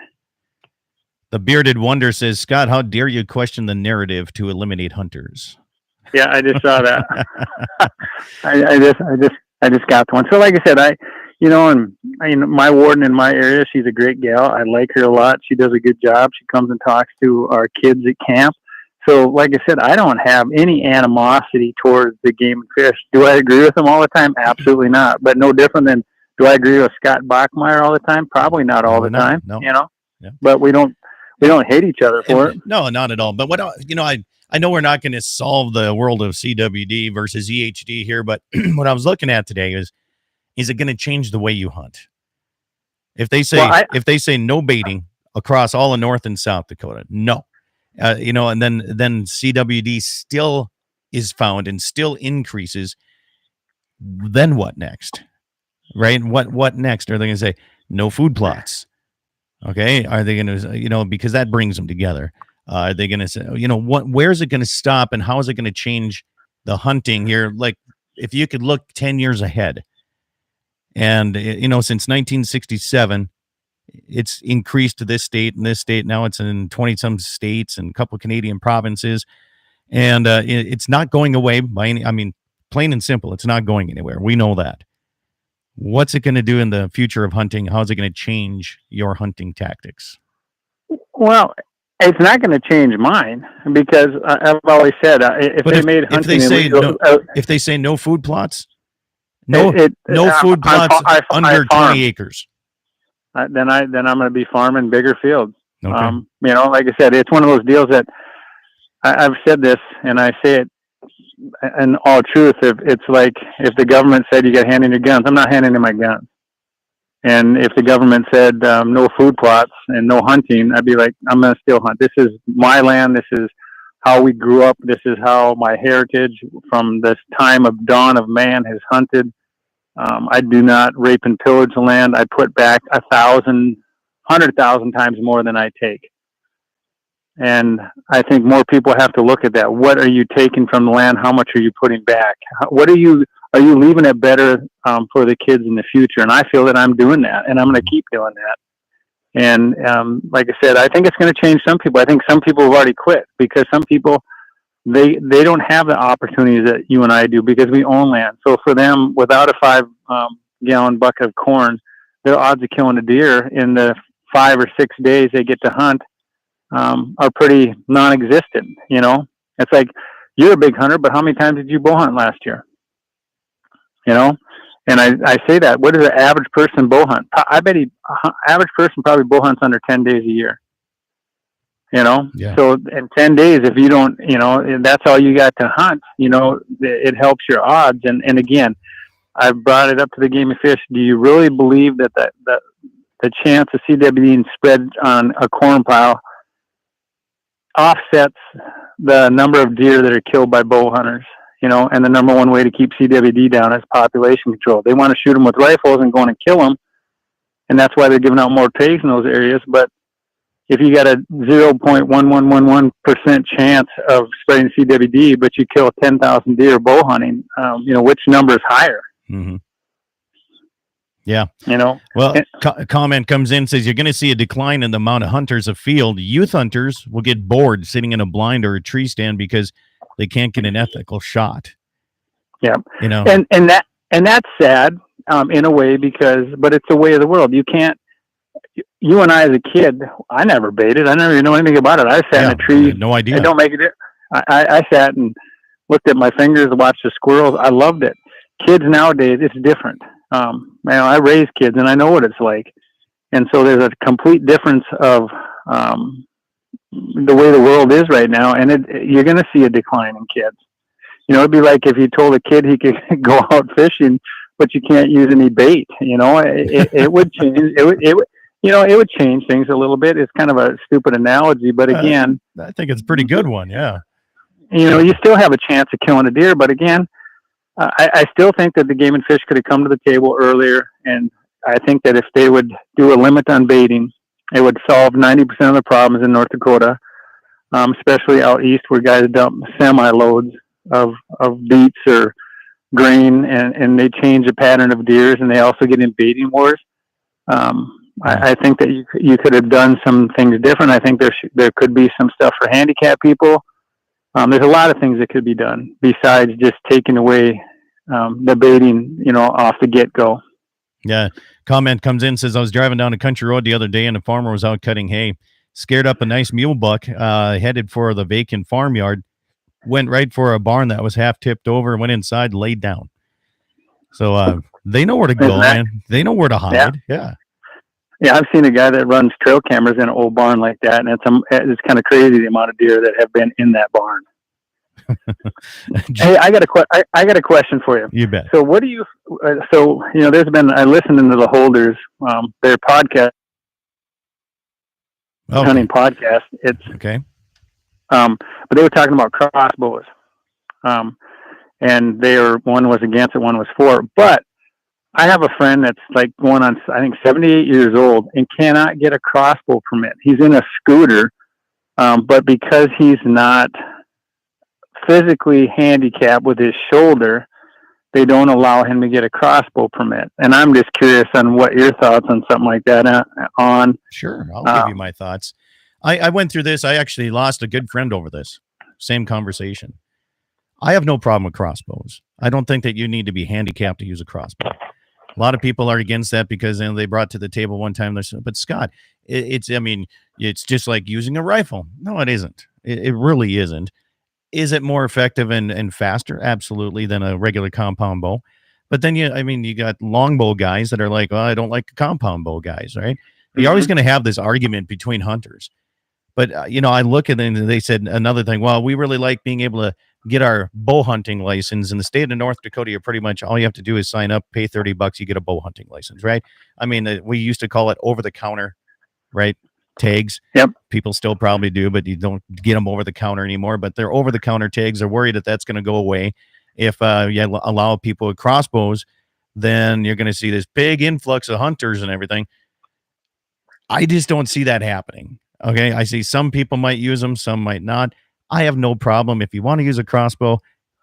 The Bearded Wonder says, Scott, how dare you question the narrative to eliminate hunters? Yeah, I just saw that. I just got one. So like I said, my warden in my area, she's a great gal. I like her a lot. She does a good job. She comes and talks to our kids at camp. So like I said, I don't have any animosity towards the Game and Fish. Do I agree with them all the time? Absolutely not. But no different than, do I agree with Scott Bachmeyer all the time? Probably not all the time. No. But we don't hate each other for it. No, not at all. But what I I know we're not going to solve the world of CWD versus EHD here, but what I was looking at today is it going to change the way you hunt? If they say no baiting across all of North and South Dakota, no, and then CWD still is found and still increases, then what next? Right? What next? Are they going to say no food plots? Okay. Are they going to, because that brings them together. Are they going to say, where's it going to stop and how is it going to change the hunting here? Like if you could look 10 years ahead and, since 1967, it's increased to this state and this state. Now it's in 20 some states and a couple of Canadian provinces. And it's not going away by any, plain and simple, it's not going anywhere. We know that. What's it going to do in the future of hunting? How is it going to change your hunting tactics? Well, it's not going to change mine because I've always said if they say no food plots, no food plots under 20 acres, then I'm going to be farming bigger fields. Okay. Like I said, it's one of those deals that I've said this and I say it in all truth. It's like if the government said you got to hand in your guns, I'm not handing in my guns. And if the government said no food plots and no hunting, I'd be like, I'm going to still hunt. This is my land. This is how we grew up. This is how my heritage from this time of dawn of man has hunted. I do not rape and pillage the land. I put back 100,000 times more than I take. And I think more people have to look at that. What are you taking from the land? How much are you putting back? What are you leaving it better for the kids in the future? And I feel that I'm doing that, and I'm going to keep doing that. And like I said, I think it's going to change some people. I think some people have already quit because some people, they don't have the opportunities that you and I do because we own land. So for them, without a 5-gallon bucket of corn, their odds of killing a deer in the 5 or 6 days they get to hunt are pretty non-existent. It's like, you're a big hunter, but how many times did you bow hunt last year? And I say that, what does an average person bow hunt? I bet average person probably bow hunts under 10 days a year. Yeah. So in 10 days, if you don't, that's all you got to hunt, it helps your odds. And again, I brought it up to the Game and Fish. Do you really believe that the chance of CWD being spread on a corn pile offsets the number of deer that are killed by bow hunters? And the number one way to keep CWD down is population control. They want to shoot them with rifles and go in and kill them. And that's why they're giving out more tags in those areas. But if you got a 0.1111% chance of spreading CWD, but you kill 10,000 deer bow hunting, which number is higher? Mm-hmm. Yeah. Well, comment comes in, says you're going to see a decline in the amount of hunters afield. Youth hunters will get bored sitting in a blind or a tree stand because they can't get an ethical shot. Yeah. And that's sad in a way but it's the way of the world. You can't, you and I as a kid, I never baited. I never even know anything about it. I sat in a tree. No idea. I don't make it. I sat and looked at my fingers and watched the squirrels. I loved it. Kids nowadays, it's different. I raise kids and I know what it's like. And so there's a complete difference of the way the world is right now. And you're going to see a decline in kids. It'd be like if you told a kid he could go out fishing, but you can't use any bait. It would change. It would change things a little bit. It's kind of a stupid analogy, but again, I think it's a pretty good one. Yeah. You still have a chance of killing a deer, but again, I still think that the Game and Fish could have come to the table earlier. And I think that if they would do a limit on baiting, it would solve 90% of the problems in North Dakota, especially out east where guys dump semi-loads of beets or grain and they change the pattern of deers and they also get in baiting wars. I think that you could have done some things different. I think there could be some stuff for handicapped people. There's a lot of things that could be done besides just taking away the baiting, off the get-go. Yeah. Comment comes in, says, I was driving down a country road the other day and a farmer was out cutting hay, scared up a nice mule buck, headed for the vacant farmyard, went right for a barn that was half tipped over, went inside, laid down. So they know where to go, man. They know where to hide. Yeah. Yeah, I've seen a guy that runs trail cameras in an old barn like that, and it's kind of crazy the amount of deer that have been in that barn. Hey, I got a question for you. You bet. So what do you? So there's been I listened to the Holders, their podcast, hunting podcast. It's okay. but they were talking about crossbows, and one was against it, one was for. But I have a friend that's like going on, I think 78 years old, and cannot get a crossbow permit. He's in a scooter, but because he's not physically handicapped with his shoulder, they don't allow him to get a crossbow permit. And I'm just curious on what your thoughts on something like that on. Sure. I'll give you my thoughts. I went through this. I actually lost a good friend over this. Same conversation. I have no problem with crossbows. I don't think that you need to be handicapped to use a crossbow. A lot of people are against that because they brought to the table one time. But Scott, it's just like using a rifle. No, it isn't. It really isn't. Is it more effective and faster? Absolutely, than a regular compound bow. But then you got longbow guys that are like, well, I don't like compound bow guys, right? You're always going to have this argument between hunters. But, I look at them and they said another thing. Well, we really like being able to get our bow hunting license. In the state of North Dakota, you're pretty much all you have to do is sign up, pay $30, you get a bow hunting license, right? I mean, we used to call it over the counter, right? Tags. Yep. People still probably do, but you don't get them over the counter anymore. But they're over the counter tags. They're worried that that's going to go away. If you allow people with crossbows, then you're going to see this big influx of hunters and everything. I just don't see that happening. Okay. I see some people might use them, some might not. I have no problem. If you want to use a crossbow,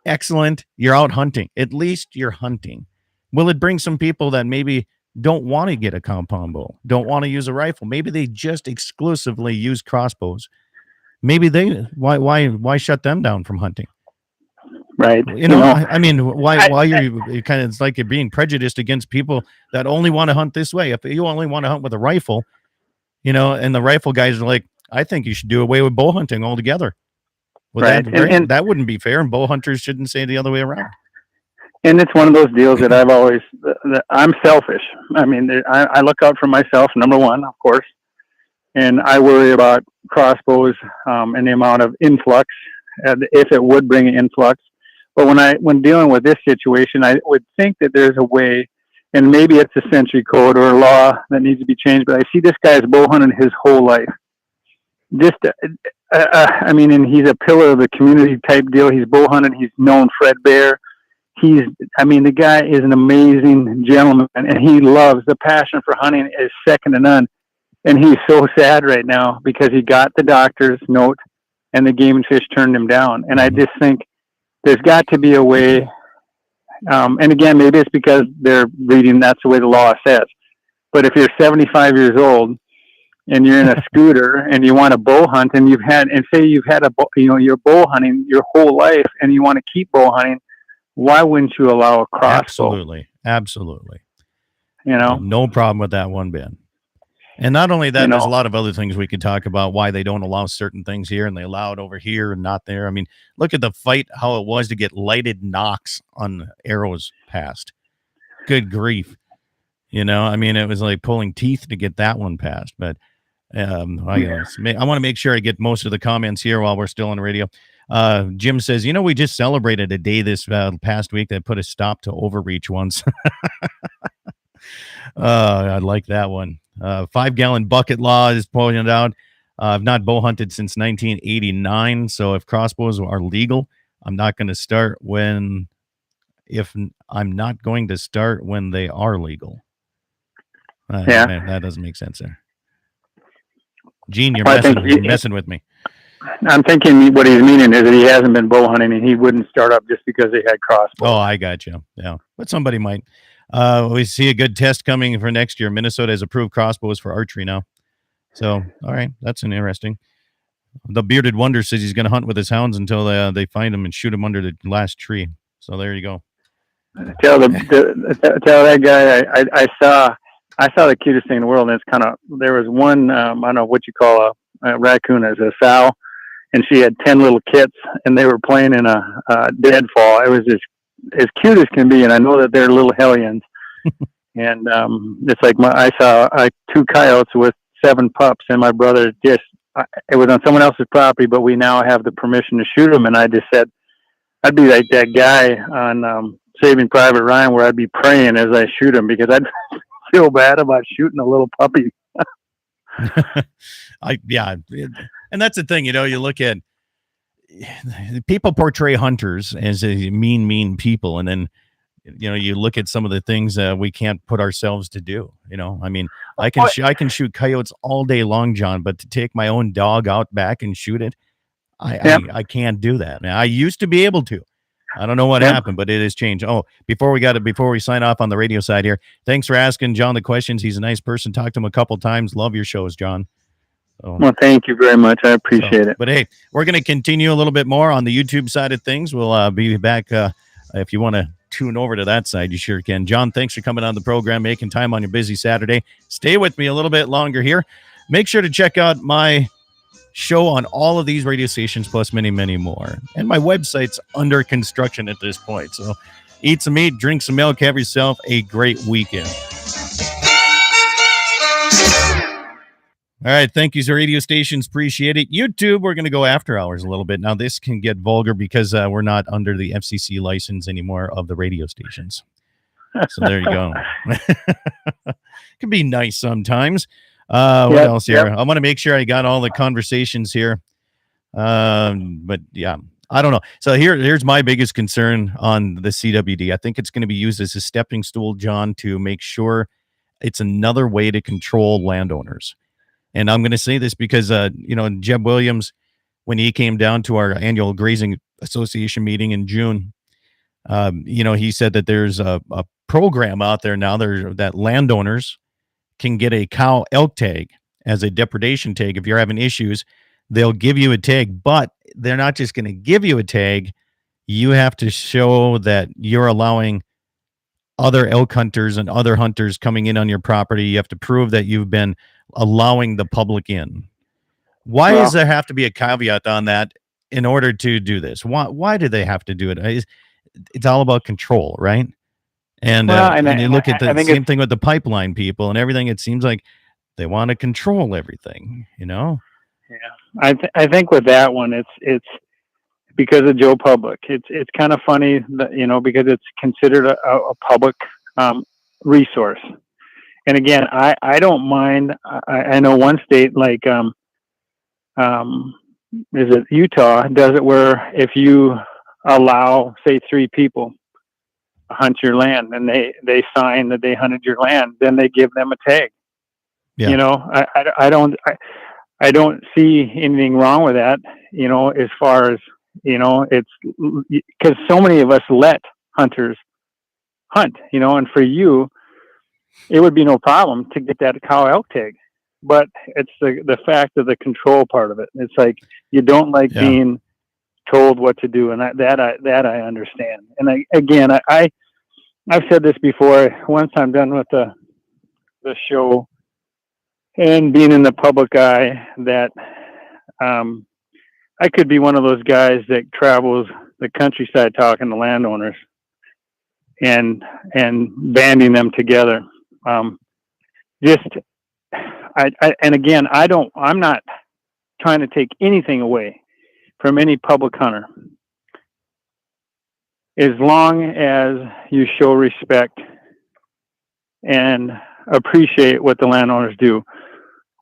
excellent. You're out hunting. At least you're hunting. Will it bring some people that maybe don't want to get a compound bow, don't want to use a rifle? Maybe they just exclusively use crossbows. Maybe why shut them down from hunting? Right. I mean, why you kind of, it's like you're being prejudiced against people that only want to hunt this way. If you only want to hunt with a rifle, and the rifle guys are like, I think you should do away with bow hunting altogether. Well, right. That wouldn't be fair, and bow hunters shouldn't say the other way around. And it's one of those deals that I've always, I'm selfish. I mean, I look out for myself, number one, of course, and I worry about crossbows and the amount of influx, if it would bring an influx. But when dealing with this situation, I would think that there's a way, and maybe it's a century code or a law that needs to be changed, but I see this guy's bow hunting his whole life. And he's a pillar of the community type deal. He's bow hunted. He's known Fred Bear. The guy is an amazing gentleman, and he loves the passion for hunting is second to none. And he's so sad right now because he got the doctor's note and the Game and Fish turned him down. And I just think there's got to be a way. And again, maybe it's because they're reading, that's the way the law says. But if you're 75 years old and you're in a scooter and you want to bow hunt and you're bow hunting your whole life and you want to keep bow hunting, why wouldn't you allow a crossbow? Absolutely. No problem with that one bit. And not only that, there's a lot of other things we could talk about why they don't allow certain things here and they allow it over here and not there. I mean, look at the fight, how it was to get lighted knocks on arrows passed. Good grief. It was like pulling teeth to get that one passed. But I want to make sure I get most of the comments here while we're still on the radio. Jim says, we just celebrated a day this past week that put a stop to overreach once. I like that one. 5-gallon bucket law is pointed out. I've not bow hunted since 1989. So if crossbows are legal, I'm not going to start when they are legal. Man, that doesn't make sense there. Gene, you're messing with me. I'm thinking what he's meaning is that he hasn't been bow hunting and he wouldn't start up just because they had crossbows. Oh, I got you. Yeah, but somebody might. We see a good test coming for next year. Minnesota has approved crossbows for archery now. So, all right, that's an interesting. The Bearded Wonder says he's going to hunt with his hounds until they find him and shoot him under the last tree. So there you go. Tell that guy I saw the cutest thing in the world, and there was one, I don't know what you call a raccoon as a sow, and she had 10 little kits, and they were playing in a deadfall. It was just as cute as can be, and I know that they're little hellions. And it's like I saw 2 coyotes with 7 pups, and my brother it was on someone else's property, but we now have the permission to shoot them, and I just said, I'd be like that guy on Saving Private Ryan, where I'd be praying as I shoot him because I'd feel bad about shooting a little puppy. And that's the thing, you look at people portray hunters as a mean people, and then you look at some of the things we can't put ourselves to do. I mean, I can shoot coyotes all day long, John, but to take my own dog out back and shoot it, I can't do that. I used to be able to. I don't know what happened, but it has changed. Oh, before we sign off on the radio side here, thanks for asking John the questions. He's a nice person. Talked to him a couple times. Love your shows, John. Well, thank you very much. I appreciate it. But hey, we're going to continue a little bit more on the YouTube side of things. We'll be back if you want to tune over to that side. You sure can. John, thanks for coming on the program, making time on your busy Saturday. Stay with me a little bit longer here. Make sure to check out my show on all of these radio stations, plus many, many more. And my website's under construction at this point. So eat some meat, drink some milk, have yourself a great weekend. All right. Thank you, radio stations. Appreciate it. YouTube, we're going to go after hours a little bit. Now, this can get vulgar because we're not under the FCC license anymore of the radio stations. So there you go. Can be nice sometimes. What else here? I want to make sure I got all the conversations here. But yeah, I don't know. So here's my biggest concern on the CWD. I think it's going to be used as a stepping stool, John, to make sure it's another way to control landowners. And I'm going to say this because, Jeb Williams, when he came down to our annual Grazing Association meeting in June, he said that there's a program out there now that landowners can get a cow elk tag as a depredation tag. If you're having issues, they'll give you a tag, but they're not just going to give you a tag. You have to show that you're allowing other elk hunters and other hunters coming in on your property. You have to prove that you've been allowing the public in. Why does there have to be a caveat on that in order to do this? Why do they have to do it? It's all about control, right? And you look at the same thing with the pipeline people and everything. It seems like they want to control everything, Yeah, I think with that one, it's because of Joe Public. It's kind of funny that, because it's considered a public resource. And again, I don't mind. I know one state like is it Utah does it where if you allow, say, 3 people hunt your land and they sign that they hunted your land, then they give them a tag. Yeah. I don't see anything wrong with that, as far as, it's because so many of us let hunters hunt, and for you, it would be no problem to get that cow elk tag, but it's the fact of the control part of it. It's like, you don't like being told what to do. And that I understand. And I've said this before, once I'm done with the show and being in the public eye, that I could be one of those guys that travels the countryside talking to landowners and banding them together. I'm not trying to take anything away from any public hunter. As long as you show respect and appreciate what the landowners do.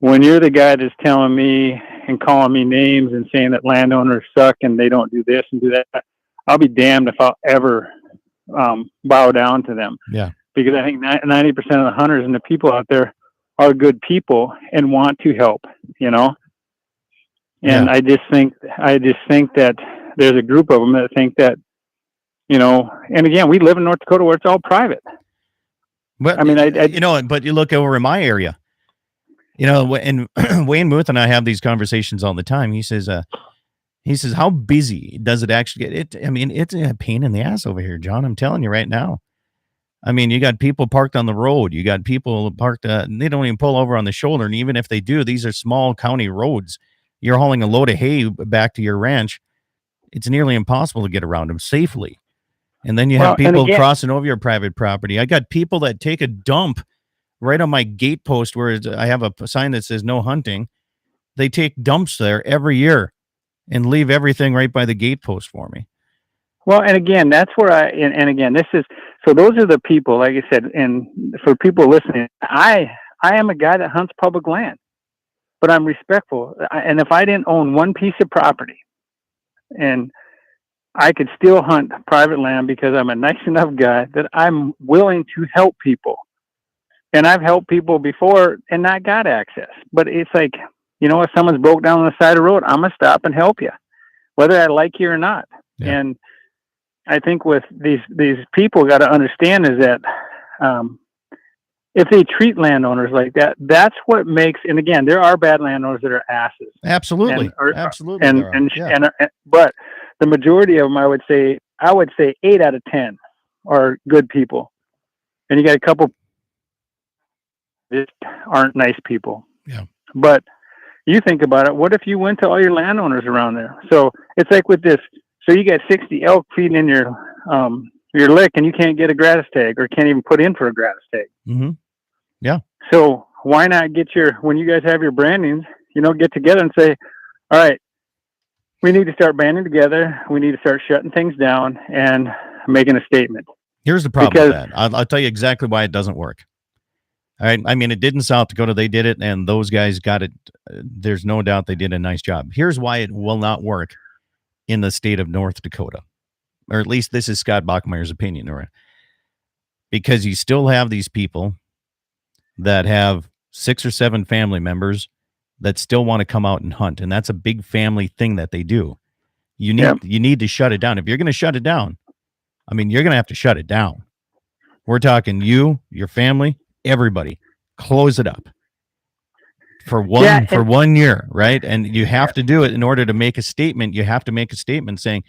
When you're the guy that's telling me and calling me names and saying that landowners suck and they don't do this and do that, I'll be damned if I'll ever bow down to them. Yeah. Because I think 90% of the hunters and the people out there are good people and want to help, And I just think that there's a group of them that think that, and again, we live in North Dakota where it's all private. But I mean, but you look over in my area, and Wayne Muth and I have these conversations all the time. He says, how busy does it actually get? I mean, it's a pain in the ass over here, John. I'm telling you right now. I mean, you got people parked on the road. You got people parked, they don't even pull over on the shoulder. And even if they do, these are small county roads. You're hauling a load of hay back to your ranch. It's nearly impossible to get around them safely. And then you have people crossing over your private property. I got people that take a dump right on my gate post where I have a sign that says no hunting. They take dumps there every year and leave everything right by the gate post for me. Well, and again, that's where and again, this is, so those are the people, like I said, and for people listening, I am a guy that hunts public land, but I'm respectful. And if I didn't own one piece of property and I could still hunt private land because I'm a nice enough guy that I'm willing to help people. And I've helped people before and not got access, but it's like, if someone's broke down on the side of the road, I'm going to stop and help you, whether I like you or not. Yeah. And I think with these people got to understand is that if they treat landowners like that, that's what makes. And again, there are bad landowners that are asses. Absolutely, absolutely. But the majority of them, I would say 8 out of 10 are good people, and you got a couple that aren't nice people. Yeah. But you think about it. What if you went to all your landowners around there? So it's like with this. So you got 60 elk feeding in your lick, and you can't get a gratis tag, or can't even put in for a gratis tag. Mm-hmm. Yeah. So why not when you guys have your brandings, get together and say, all right, we need to start banding together. We need to start shutting things down and making a statement. Here's the problem with that. I'll tell you exactly why it doesn't work. All right. I mean, it did in South Dakota. They did it, and those guys got it. There's no doubt they did a nice job. Here's why it will not work in the state of North Dakota, or at least this is Scott Bachmeier's opinion, right? Because you still have these people that have 6 or 7 family members that still want to come out and hunt, and that's a big family thing that they do. You need to shut it down. If you're going to shut it down, I mean, you're going to have to shut it down. We're talking you, your family, everybody. Close it up for 1 year, right? And you have to do it in order to make a statement. You have to make a statement saying,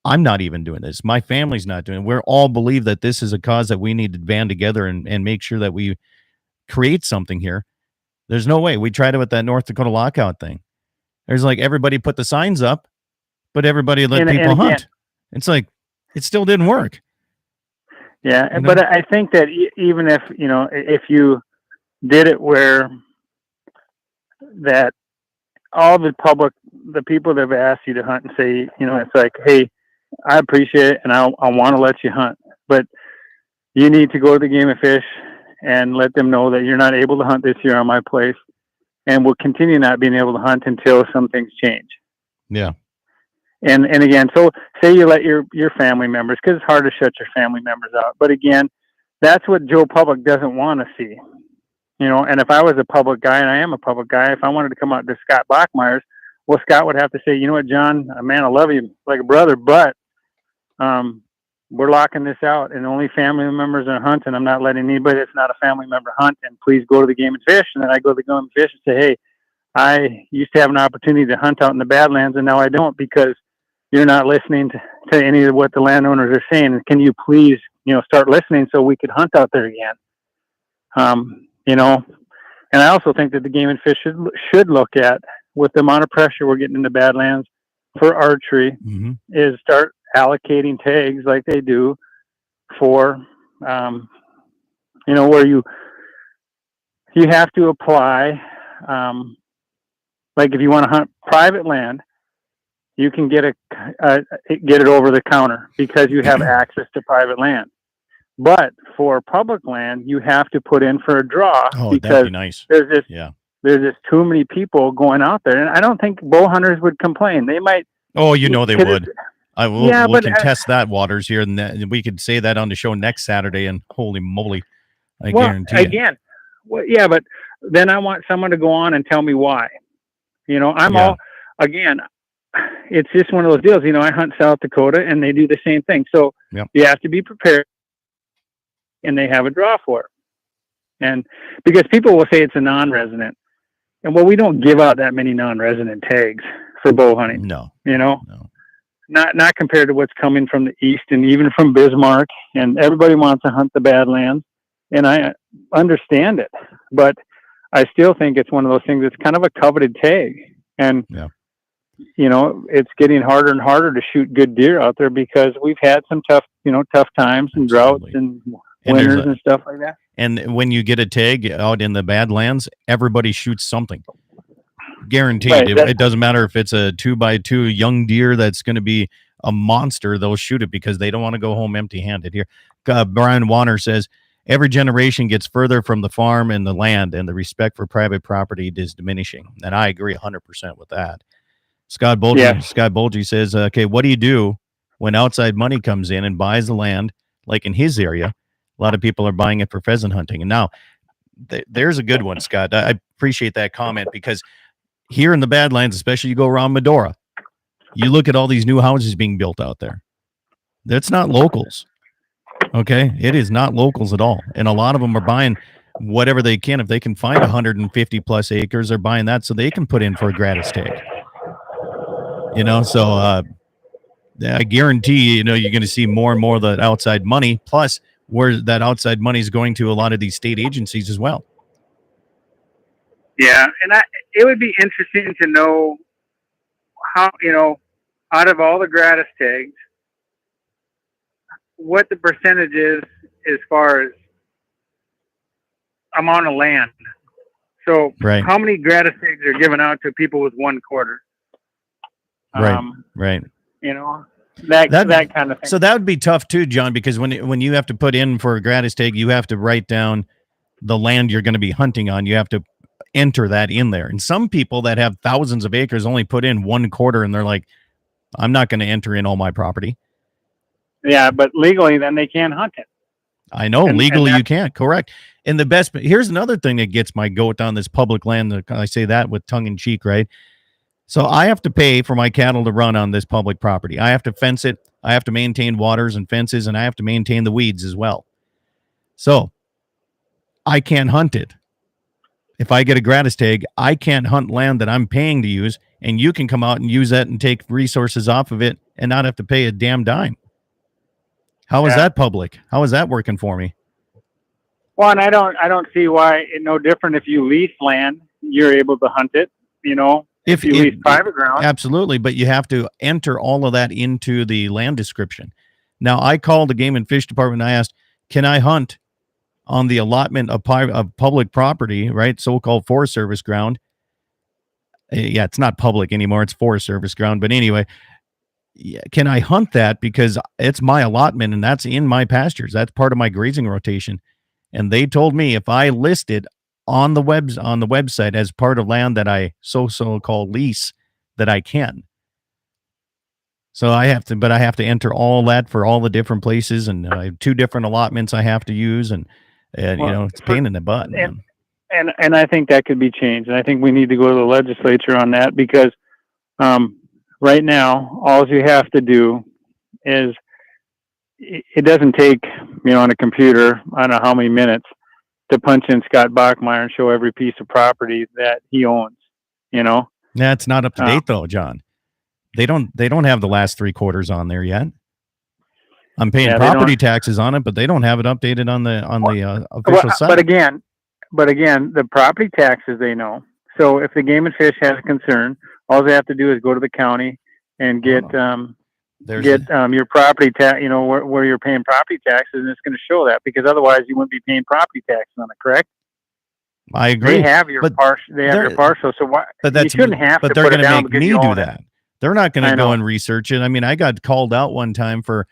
I'm not even doing this. My family's not doing it. We all believe that this is a cause that we need to band together and make sure that we create something here. There's no way. We tried it with that North Dakota lockout thing. There's like everybody put the signs up, but everybody let people hunt. It's like, it still didn't work. Yeah. But I think that even if you did it where that all the people that have asked you to hunt and say, it's like, hey, I appreciate it and I want to let you hunt, but you need to go to the Game and Fish and let them know that you're not able to hunt this year on my place, and we'll continue not being able to hunt until some things change. Yeah. And again, so say you let your family members, because it's hard to shut your family members out. But again, that's what Joe Public doesn't want to see. And if I was a public guy, and I am a public guy, if I wanted to come out to Scott Bachmeier's, well, Scott would have to say, you know what, John, man, I love you like a brother, but we're locking this out, and only family members are hunting. I'm not letting anybody that's not a family member hunt, and please go to the Game and Fish. And then I go to the Game and Fish and say, hey, I used to have an opportunity to hunt out in the Badlands, and now I don't because you're not listening to any of what the landowners are saying. Can you please, start listening so we could hunt out there again? And I also think that the Game and Fish should look at, with the amount of pressure we're getting in the Badlands for archery, Mm-hmm. is start allocating tags like they do for, where you have to apply. Like if you want to hunt private land, you can get it over the counter because you have access to private land. But for public land, you have to put in for a draw. Oh, because that'd be nice. There's just too many people going out there, and I don't think bow hunters would complain. They might. Oh, they would. We contest that, Waters, here, and we could say that on the show next Saturday, and holy moly, I guarantee again, but then I want someone to go on and tell me why. It's just one of those deals. I hunt South Dakota, and they do the same thing. So you have to be prepared, and they have a draw for it. And because people will say it's a non-resident, and we don't give out that many non-resident tags for bow hunting. No. Not compared to what's coming from the east and even from Bismarck, and everybody wants to hunt the Badlands, and I understand it, but I still think it's one of those things that's kind of a coveted tag, and it's getting harder and harder to shoot good deer out there because we've had some tough times and droughts and winters and stuff like that. And when you get a tag out in the Badlands, everybody shoots something. Guaranteed. Right, it doesn't matter if it's a 2x2 young deer that's going to be a monster, they'll shoot it because they don't want to go home empty-handed. Here, Brian Warner says, every generation gets further from the farm and the land, and the respect for private property is diminishing. And I agree 100% with that. Scott Bolge says, okay, what do you do when outside money comes in and buys the land, like in his area? A lot of people are buying it for pheasant hunting. And now there's a good one, Scott. I appreciate that comment, because here in the Badlands, especially you go around Medora, you look at all these new houses being built out there. That's not locals. Okay. It is not locals at all. And a lot of them are buying whatever they can. If they can find 150 plus acres, they're buying that so they can put in for a gratis tag. You know, so I guarantee you're going to see more and more of that outside money, plus where that outside money is going to a lot of these state agencies as well. Yeah, and it would be interesting to know how, out of all the gratis tags, what the percentage is as far as amount of land. So how many gratis tags are given out to people with 1 quarter? Right. That kind of thing. So that would be tough too, John, because when you have to put in for a gratis tag, you have to write down the land you're going to be hunting on. You have to enter that in there. And some people that have thousands of acres only put in 1 quarter, and they're like, I'm not going to enter in all my property. Yeah, but legally then they can't hunt it. I know, legally you can't, correct. And here's another thing that gets my goat on this public land. I say that with tongue in cheek, right? So I have to pay for my cattle to run on this public property. I have to fence it. I have to maintain waters and fences, and I have to maintain the weeds as well. So I can't hunt it. If I get a gratis tag, I can't hunt land that I'm paying to use, and you can come out and use that and take resources off of it and not have to pay a damn dime. How is that public? How is that working for me? Well, and I don't see why it's no different if you lease land, you're able to hunt it, If you lease private ground. Absolutely, but you have to enter all of that into the land description. Now, I called the Game and Fish Department and I asked, can I hunt on the allotment of public property, right? So-called Forest Service ground. Yeah, it's not public anymore. It's Forest Service ground. But anyway, can I hunt that because it's my allotment and that's in my pastures? That's part of my grazing rotation. And they told me if I list it on the website as part of land that I so-called lease, that I can. So I have to enter all that for all the different places, and I have 2 different allotments I have to use, and it's a pain in the butt. And I think that could be changed, and I think we need to go to the legislature on that, because right now all you have to do is, it doesn't take on a computer, I don't know how many minutes, to punch in Scott Bachmeyer and show every piece of property that he owns. That's not up to date though, John. They don't have the last 3 quarters on there yet. I'm paying property taxes on it, but they don't have it updated on the official site. But again, the property taxes they know. So if the Game and Fish has a concern, all they have to do is go to the county and get your property tax. Where you're paying property taxes, and it's going to show that, because otherwise you wouldn't be paying property taxes on it. Correct? I agree. They have your partial. They have your partial. So why? But you shouldn't have. But they're going to make me do that. They're not going to go and research it. I mean, I got called out one time for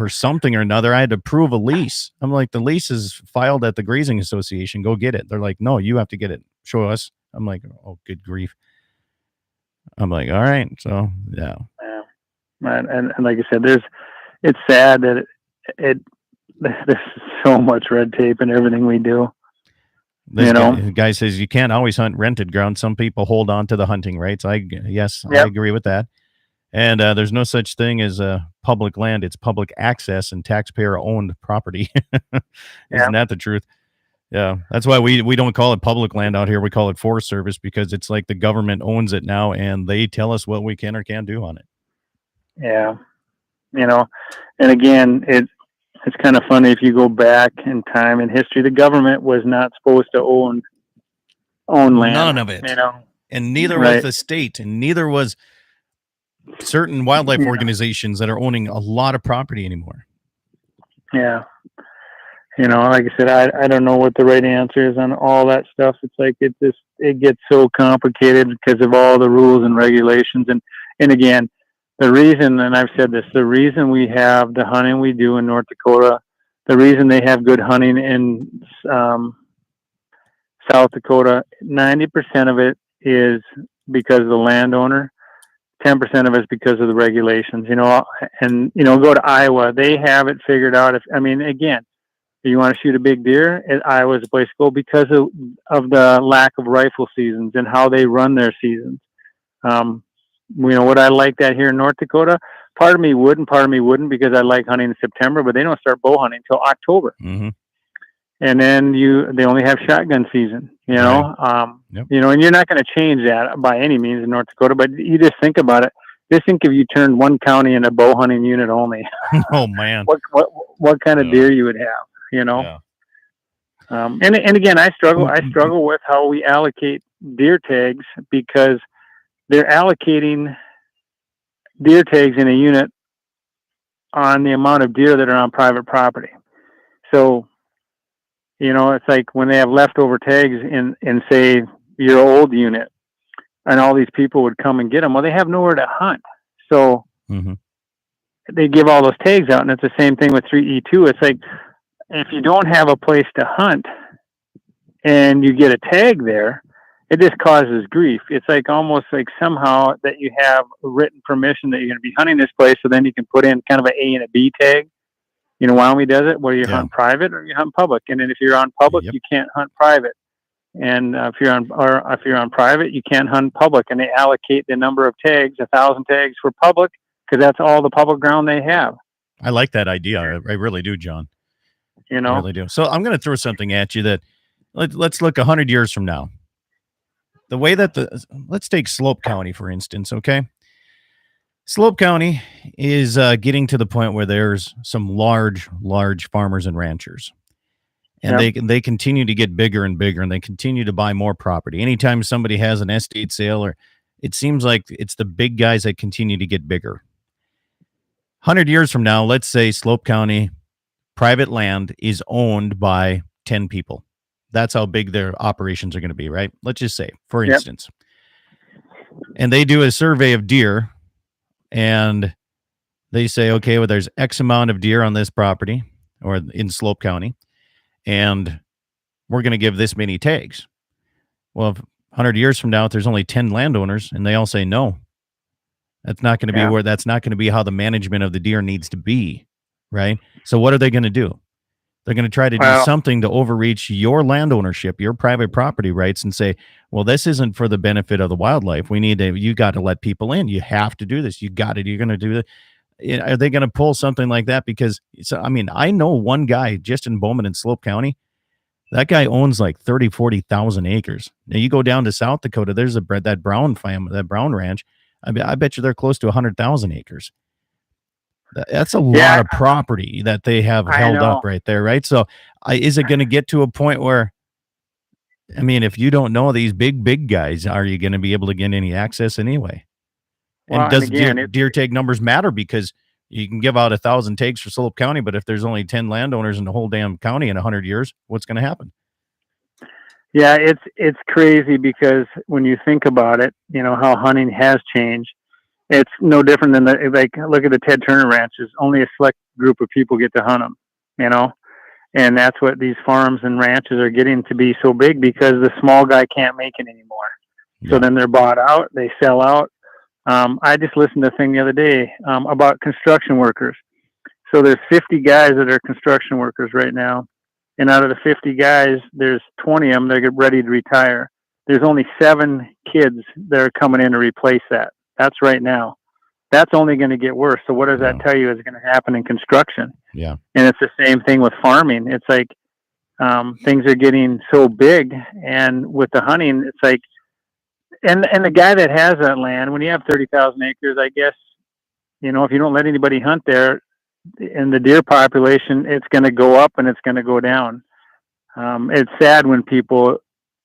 something or another. I had to prove a lease. I'm like, the lease is filed at the Grazing Association. Go get it. They're like, no, you have to get it. Show us. I'm like, oh, good grief. I'm like, all right. So, yeah. And like I said, it's sad that there's so much red tape in everything we do. The guy says you can't always hunt rented ground. Some people hold on to the hunting rights. I agree with that. And there's no such thing as public land. It's public access and taxpayer-owned property. Isn't that the truth? Yeah, that's why we don't call it public land out here. We call it Forest Service, because it's like the government owns it now, and they tell us what we can or can't do on it. Yeah, and again, it's kind of funny if you go back in time in history. The government was not supposed to own land. None of it. And neither was the state, and neither was certain wildlife organizations that are owning a lot of property anymore. Yeah. Like I said, I don't know what the right answer is on all that stuff. It's like it gets so complicated because of all the rules and regulations. And again, the reason, and I've said this, the reason we have the hunting we do in North Dakota, the reason they have good hunting in South Dakota, 90% of it is because of the landowner. 10% of it is because of the regulations, and, go to Iowa. They have it figured out. Again, if you want to shoot a big deer, Iowa is a place to go because of the lack of rifle seasons and how they run their seasons. Would I like that here in North Dakota? Part of me would and part of me wouldn't, because I like hunting in September, but they don't start bow hunting until October. Mm-hmm. And then they only have shotgun season, Right. Yep. And you're not going to change that by any means in North Dakota, but you just think about it. Just think if you turned one county into a bow hunting unit only. Oh man. What kind of deer you would have, Yeah. And again, I struggle with how we allocate deer tags, because they're allocating deer tags in a unit on the amount of deer that are on private property. So, it's like when they have leftover tags in say your old unit, and all these people would come and get them. Well, they have nowhere to hunt. So they give all those tags out, and it's the same thing with 3E2. It's like, if you don't have a place to hunt and you get a tag there, it just causes grief. It's like almost like somehow that you have written permission that you're going to be hunting this place, so then you can put in kind of an A and a B tag. Wyoming does it, where you hunt private or you hunt public. And then if you're on public, you can't hunt private. And if you're on private, you can't hunt public. And they allocate the number of tags, 1,000 tags for public, because that's all the public ground they have. I like that idea. I really do, John. I really do. So I'm going to throw something at you that let's look 100 years from now. The way that let's take Slope County, for instance. Okay. Slope County is getting to the point where there's some large farmers and ranchers. And they continue to get bigger and bigger, and they continue to buy more property. Anytime somebody has an estate sale, or it seems like it's the big guys that continue to get bigger. 100 years from now, let's say Slope County private land is owned by 10 people. That's how big their operations are going to be, right? Let's just say, for instance. And they do a survey of deer, and they say, okay, well, there's X amount of deer on this property or in Slope County, and we're going to give this many tags. Well, if 100 years from now, if there's only 10 landowners and they all say no, that's not going to be that's not going to be how the management of the deer needs to be, right? So what are they going to do? They're going to try to do something to overreach your land ownership, your private property rights, and say, well, this isn't for the benefit of the wildlife. You got to let people in. You have to do this. You're going to do that. Are they going to pull something like that? Because I know one guy just in Bowman and Slope County. That guy owns like 40,000 acres. Now you go down to South Dakota, there's that Brown family, that Brown ranch. I bet you they're close to 100,000 acres. That's a lot of property that they have held up right there, right? So is it going to get to a point where, if you don't know these big guys, are you going to be able to get any access anyway? And does deer tag numbers matter? Because you can give out 1,000 tags for Slope County, but if there's only 10 landowners in the whole damn county in 100 years, what's going to happen? Yeah, it's crazy, because when you think about it, how hunting has changed. It's no different than look at the Ted Turner ranches. Only a select group of people get to hunt them, and that's what these farms and ranches are getting to be so big, because the small guy can't make it anymore. Yeah. So then they're bought out, they sell out. I just listened to a thing the other day about construction workers. So there's 50 guys that are construction workers right now. And out of the 50 guys, there's 20 of them that get ready to retire. There's only 7 kids that are coming in to replace that. That's right now. That's only going to get worse. So what does that tell you is going to happen in construction? Yeah. And it's the same thing with farming. It's like things are getting so big, and with the hunting, it's like, and the guy that has that land, when you have 30,000 acres, I guess, if you don't let anybody hunt there, in the deer population, it's going to go up and it's going to go down. It's sad when people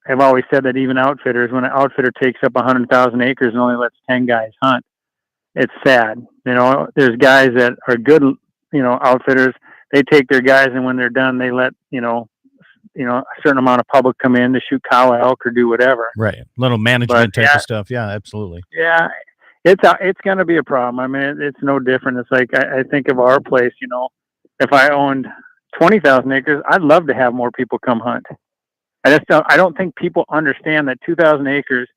have always said that, even outfitters, when an outfitter takes up 100,000 acres and only lets 10 guys hunt, it's sad. There's guys that are good, outfitters. They take their guys, and when they're done, they let, a certain amount of public come in to shoot cow, elk, or do whatever. Right. Little management type of stuff. Yeah, absolutely. Yeah. it's going to be a problem. I mean, it's no different. It's like I think of our place. If I owned 20,000 acres, I'd love to have more people come hunt. I don't think people understand that 2,000 acres.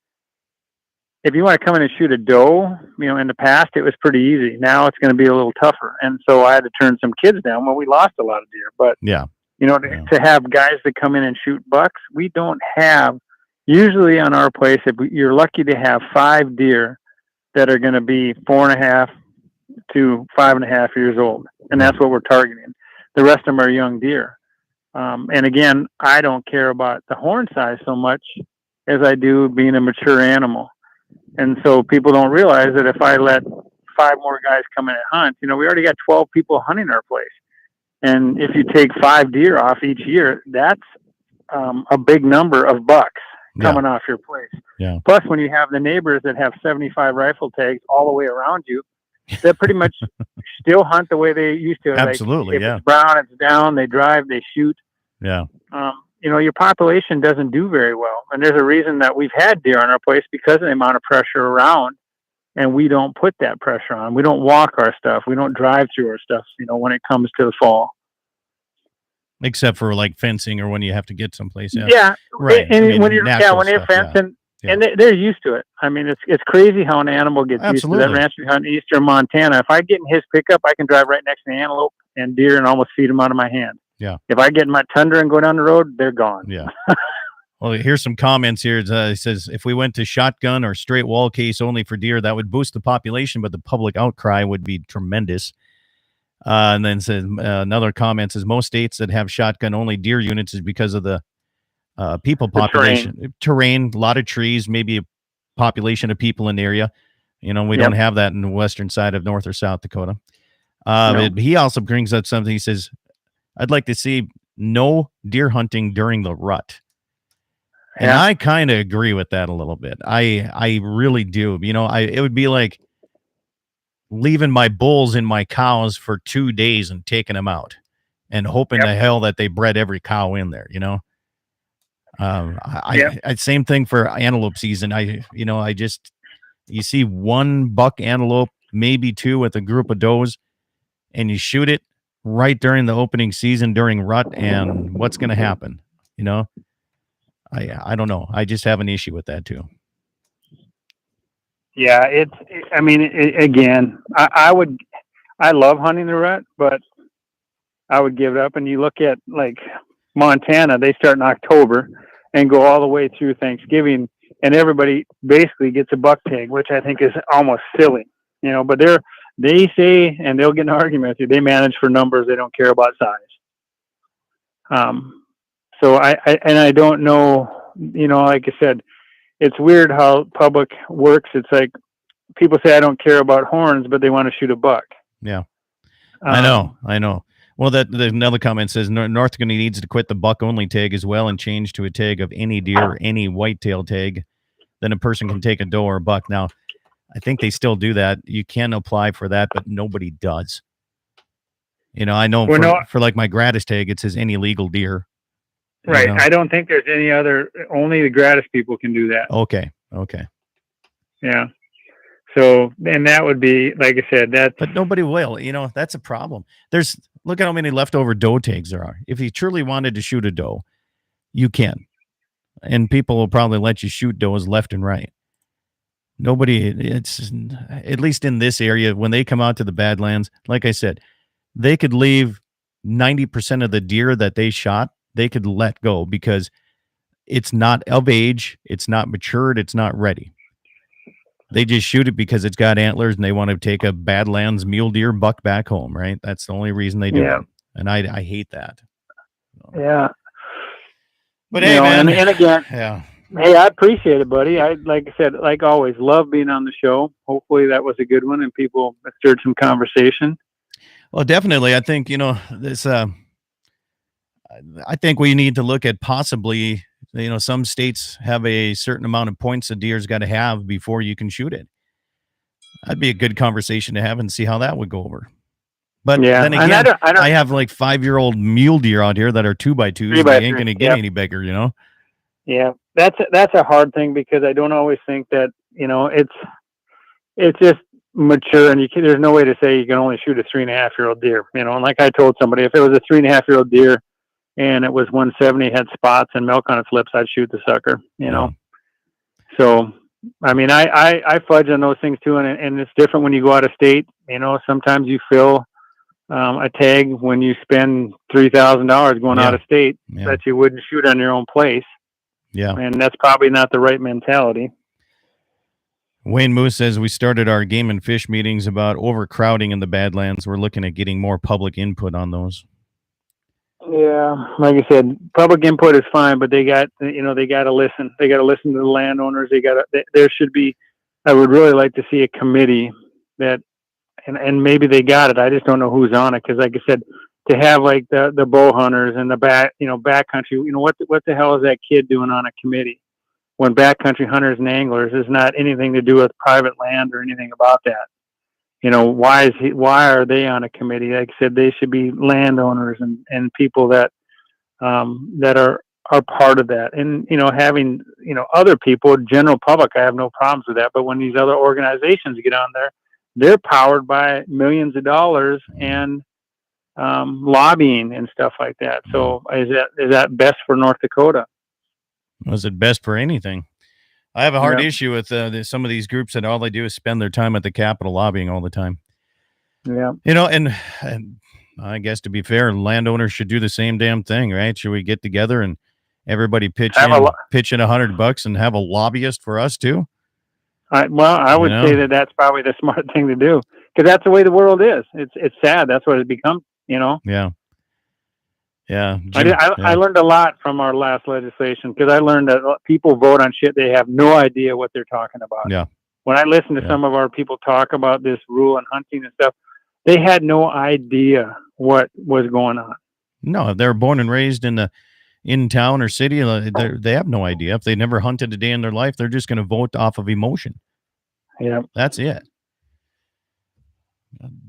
If you want to come in and shoot a doe, in the past it was pretty easy. Now it's going to be a little tougher, and so I had to turn some kids down. Well, we lost a lot of deer, but Yeah. to have guys that come in and shoot bucks, we don't have. Usually on our place, if you're lucky to have 5 deer that are going to be 4.5 to 5.5 years old, and that's what we're targeting. The rest of them are young deer. And again, I don't care about the horn size so much as I do being a mature animal. And so people don't realize that if I let 5 more guys come in and hunt, we already got 12 people hunting our place. And if you take 5 deer off each year, that's a big number of bucks coming off your place. Yeah. Plus, when you have the neighbors that have 75 rifle tags all the way around you, that pretty much still hunt the way they used to. Absolutely, if it's brown, it's down, they drive, they shoot. Yeah. Your population doesn't do very well. And there's a reason that we've had deer on our place because of the amount of pressure around, and we don't put that pressure on. We don't walk our stuff. We don't drive through our stuff, when it comes to the fall. Except for like fencing or when you have to get someplace. Yeah. Yeah. Right. And when you're fencing, and they're used to it. I mean, it's crazy how an animal gets used to that. Ranch we hunt in eastern Montana. If I get in his pickup, I can drive right next to the antelope and deer and almost feed them out of my hand. Yeah. If I get in my Tundra and go down the road, they're gone. Yeah. Well, here's some comments here. It says, if we went to shotgun or straight wall case only for deer, that would boost the population, but the public outcry would be tremendous. And then says another comment says, most states that have shotgun only deer units is because of the people population. Terrain, a lot of trees, maybe a population of people in the area. We don't have that in the western side of North or South Dakota. But he also brings up something. He says, I'd like to see no deer hunting during the rut. And I kind of agree with that a little bit. I really do. It would be like leaving my bulls and my cows for 2 days and taking them out and hoping to hell that they bred every cow in there, same thing for antelope season. You see 1 buck antelope, maybe 2 with a group of does, and you shoot it right during the opening season during rut, and what's going to happen? I don't know. I just have an issue with that too. Yeah, again, I love hunting the rut, but I would give it up. And you look at like Montana, they start in October and go all the way through Thanksgiving, and everybody basically gets a buck tag, which I think is almost silly, but they say, and they'll get in an argument with you, they manage for numbers. They don't care about size. So I don't know, like I said, it's weird how public works. It's like people say, I don't care about horns, but they want to shoot a buck. Yeah. I know. Well, another comment says North Dakota needs to quit the buck only tag as well and change to a tag of any deer, any whitetail tag. Then a person can take a doe or a buck. Now, I think they still do that. You can apply for that, but nobody does. I know for like my gratis tag, it says any legal deer. Right. I don't think there's any other, only the gratis people can do that. Okay. Yeah. So, and that would be, like I said, but nobody will, that's a problem. Look at how many leftover doe tags there are. If you truly wanted to shoot a doe, you can. And people will probably let you shoot does left and right. It's at least in this area, when they come out to the Badlands, like I said, they could leave 90% of the deer that they shot, they could let go because it's not of age, it's not matured, it's not ready. They just shoot it because it's got antlers and they want to take a Badlands mule deer buck back home, right? That's the only reason they do it. And I hate that. Yeah. But hey, man. And again, yeah. Hey, I appreciate it, buddy. Like I said, like always, love being on the show. Hopefully that was a good one and people stirred some conversation. Well, definitely. I think, this, I think we need to look at possibly, some states have a certain amount of points a deer's got to have before you can shoot it. That'd be a good conversation to have and see how that would go over. But then again, I have like 5-year-old mule deer out here that are 2x2s. They ain't going to get any bigger, Yeah, that's a hard thing because I don't always think that, it's just mature, and there's no way to say you can only shoot a 3.5-year-old deer, you know. And like I told somebody, if it was a 3.5-year-old deer and it was 170, had spots and milk on its lips, I'd shoot the sucker, you know. So, I mean, I fudge on those things too, and it's different when you go out of state. You know, sometimes you fill a tag when you spend $3,000 going out of state that you wouldn't shoot on your own place. Yeah. And that's probably not the right mentality. Wayne Moose says we started our game and fish meetings about overcrowding in the Badlands. We're looking at getting more public input on those. Yeah, like I said, public input is fine, but they got to listen. They got to listen to the landowners. There should be. I would really like to see a committee that, and maybe they got it. I just don't know who's on it, because, like I said, to have like the bow hunters and the backcountry. You know, what the hell is that kid doing on a committee when backcountry hunters and anglers is not anything to do with private land or anything about that? You know, why are they on a committee? Like I said, they should be landowners and people that are part of that. And, you know, having, you know, other people, general public, I have no problems with that. But when these other organizations get on there, they're powered by millions of dollars and lobbying and stuff like that. So is that best for North Dakota? Was it best for anything? I have a hard issue with some of these groups that all they do is spend their time at the Capitol lobbying all the time. Yeah. You know, and I guess, to be fair, landowners should do the same damn thing, right? Should we get together and everybody pitch in $100 and have a lobbyist for us too? I would say that's probably the smart thing to do, because that's the way the world is. It's sad. That's what it's become, you know? Yeah. Yeah. I learned a lot from our last legislation, because I learned that people vote on shit they have no idea what they're talking about. Yeah. When I listened to some of our people talk about this rule and hunting and stuff, they had no idea what was going on. No, they're born and raised in town or city. They have no idea. If they never hunted a day in their life, they're just going to vote off of emotion. Yeah. That's it.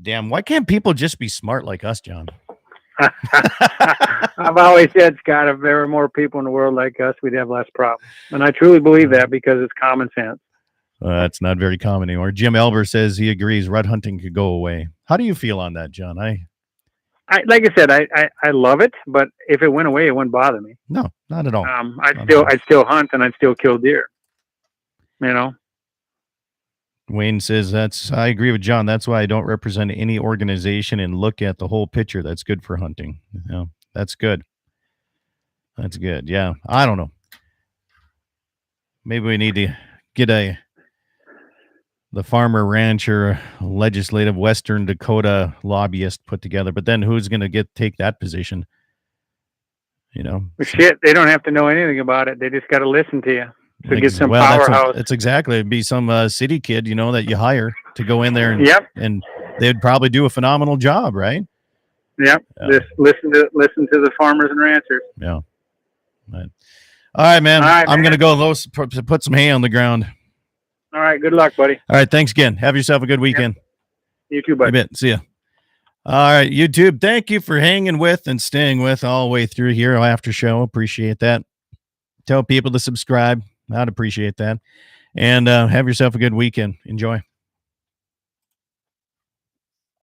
Damn, why can't people just be smart like us, John? I've always said, Scott, if there were more people in the world like us, we'd have less problems. And I truly believe that, because it's common sense. That's not very common anymore. Jim Elber says he agrees rut hunting could go away. How do you feel on that, John? I like I said, I love it, but if it went away, it wouldn't bother me. No, not at all. I'd still hunt, and I'd still kill deer. You know? Wayne says I agree with John. That's why I don't represent any organization and look at the whole picture. That's good for hunting. Yeah, that's good. That's good. Yeah. I don't know. Maybe we need to get the farmer rancher legislative Western Dakota lobbyist put together, but then who's going to take that position? You know, shit, they don't have to know anything about it. They just got to listen to you. To get some powerhouse. It's exactly. It'd be some city kid, you know, that you hire to go in there and they'd probably do a phenomenal job, right? Yep. Just listen to the farmers and ranchers. Yeah. Right. All right, man. I'm going to go put some hay on the ground. All right. Good luck, buddy. All right. Thanks again. Have yourself a good weekend. You too, buddy. You bet. See ya. All right, YouTube. Thank you for hanging with and staying with all the way through here after show. Appreciate that. Tell people to subscribe. I'd appreciate that. And have yourself a good weekend. Enjoy.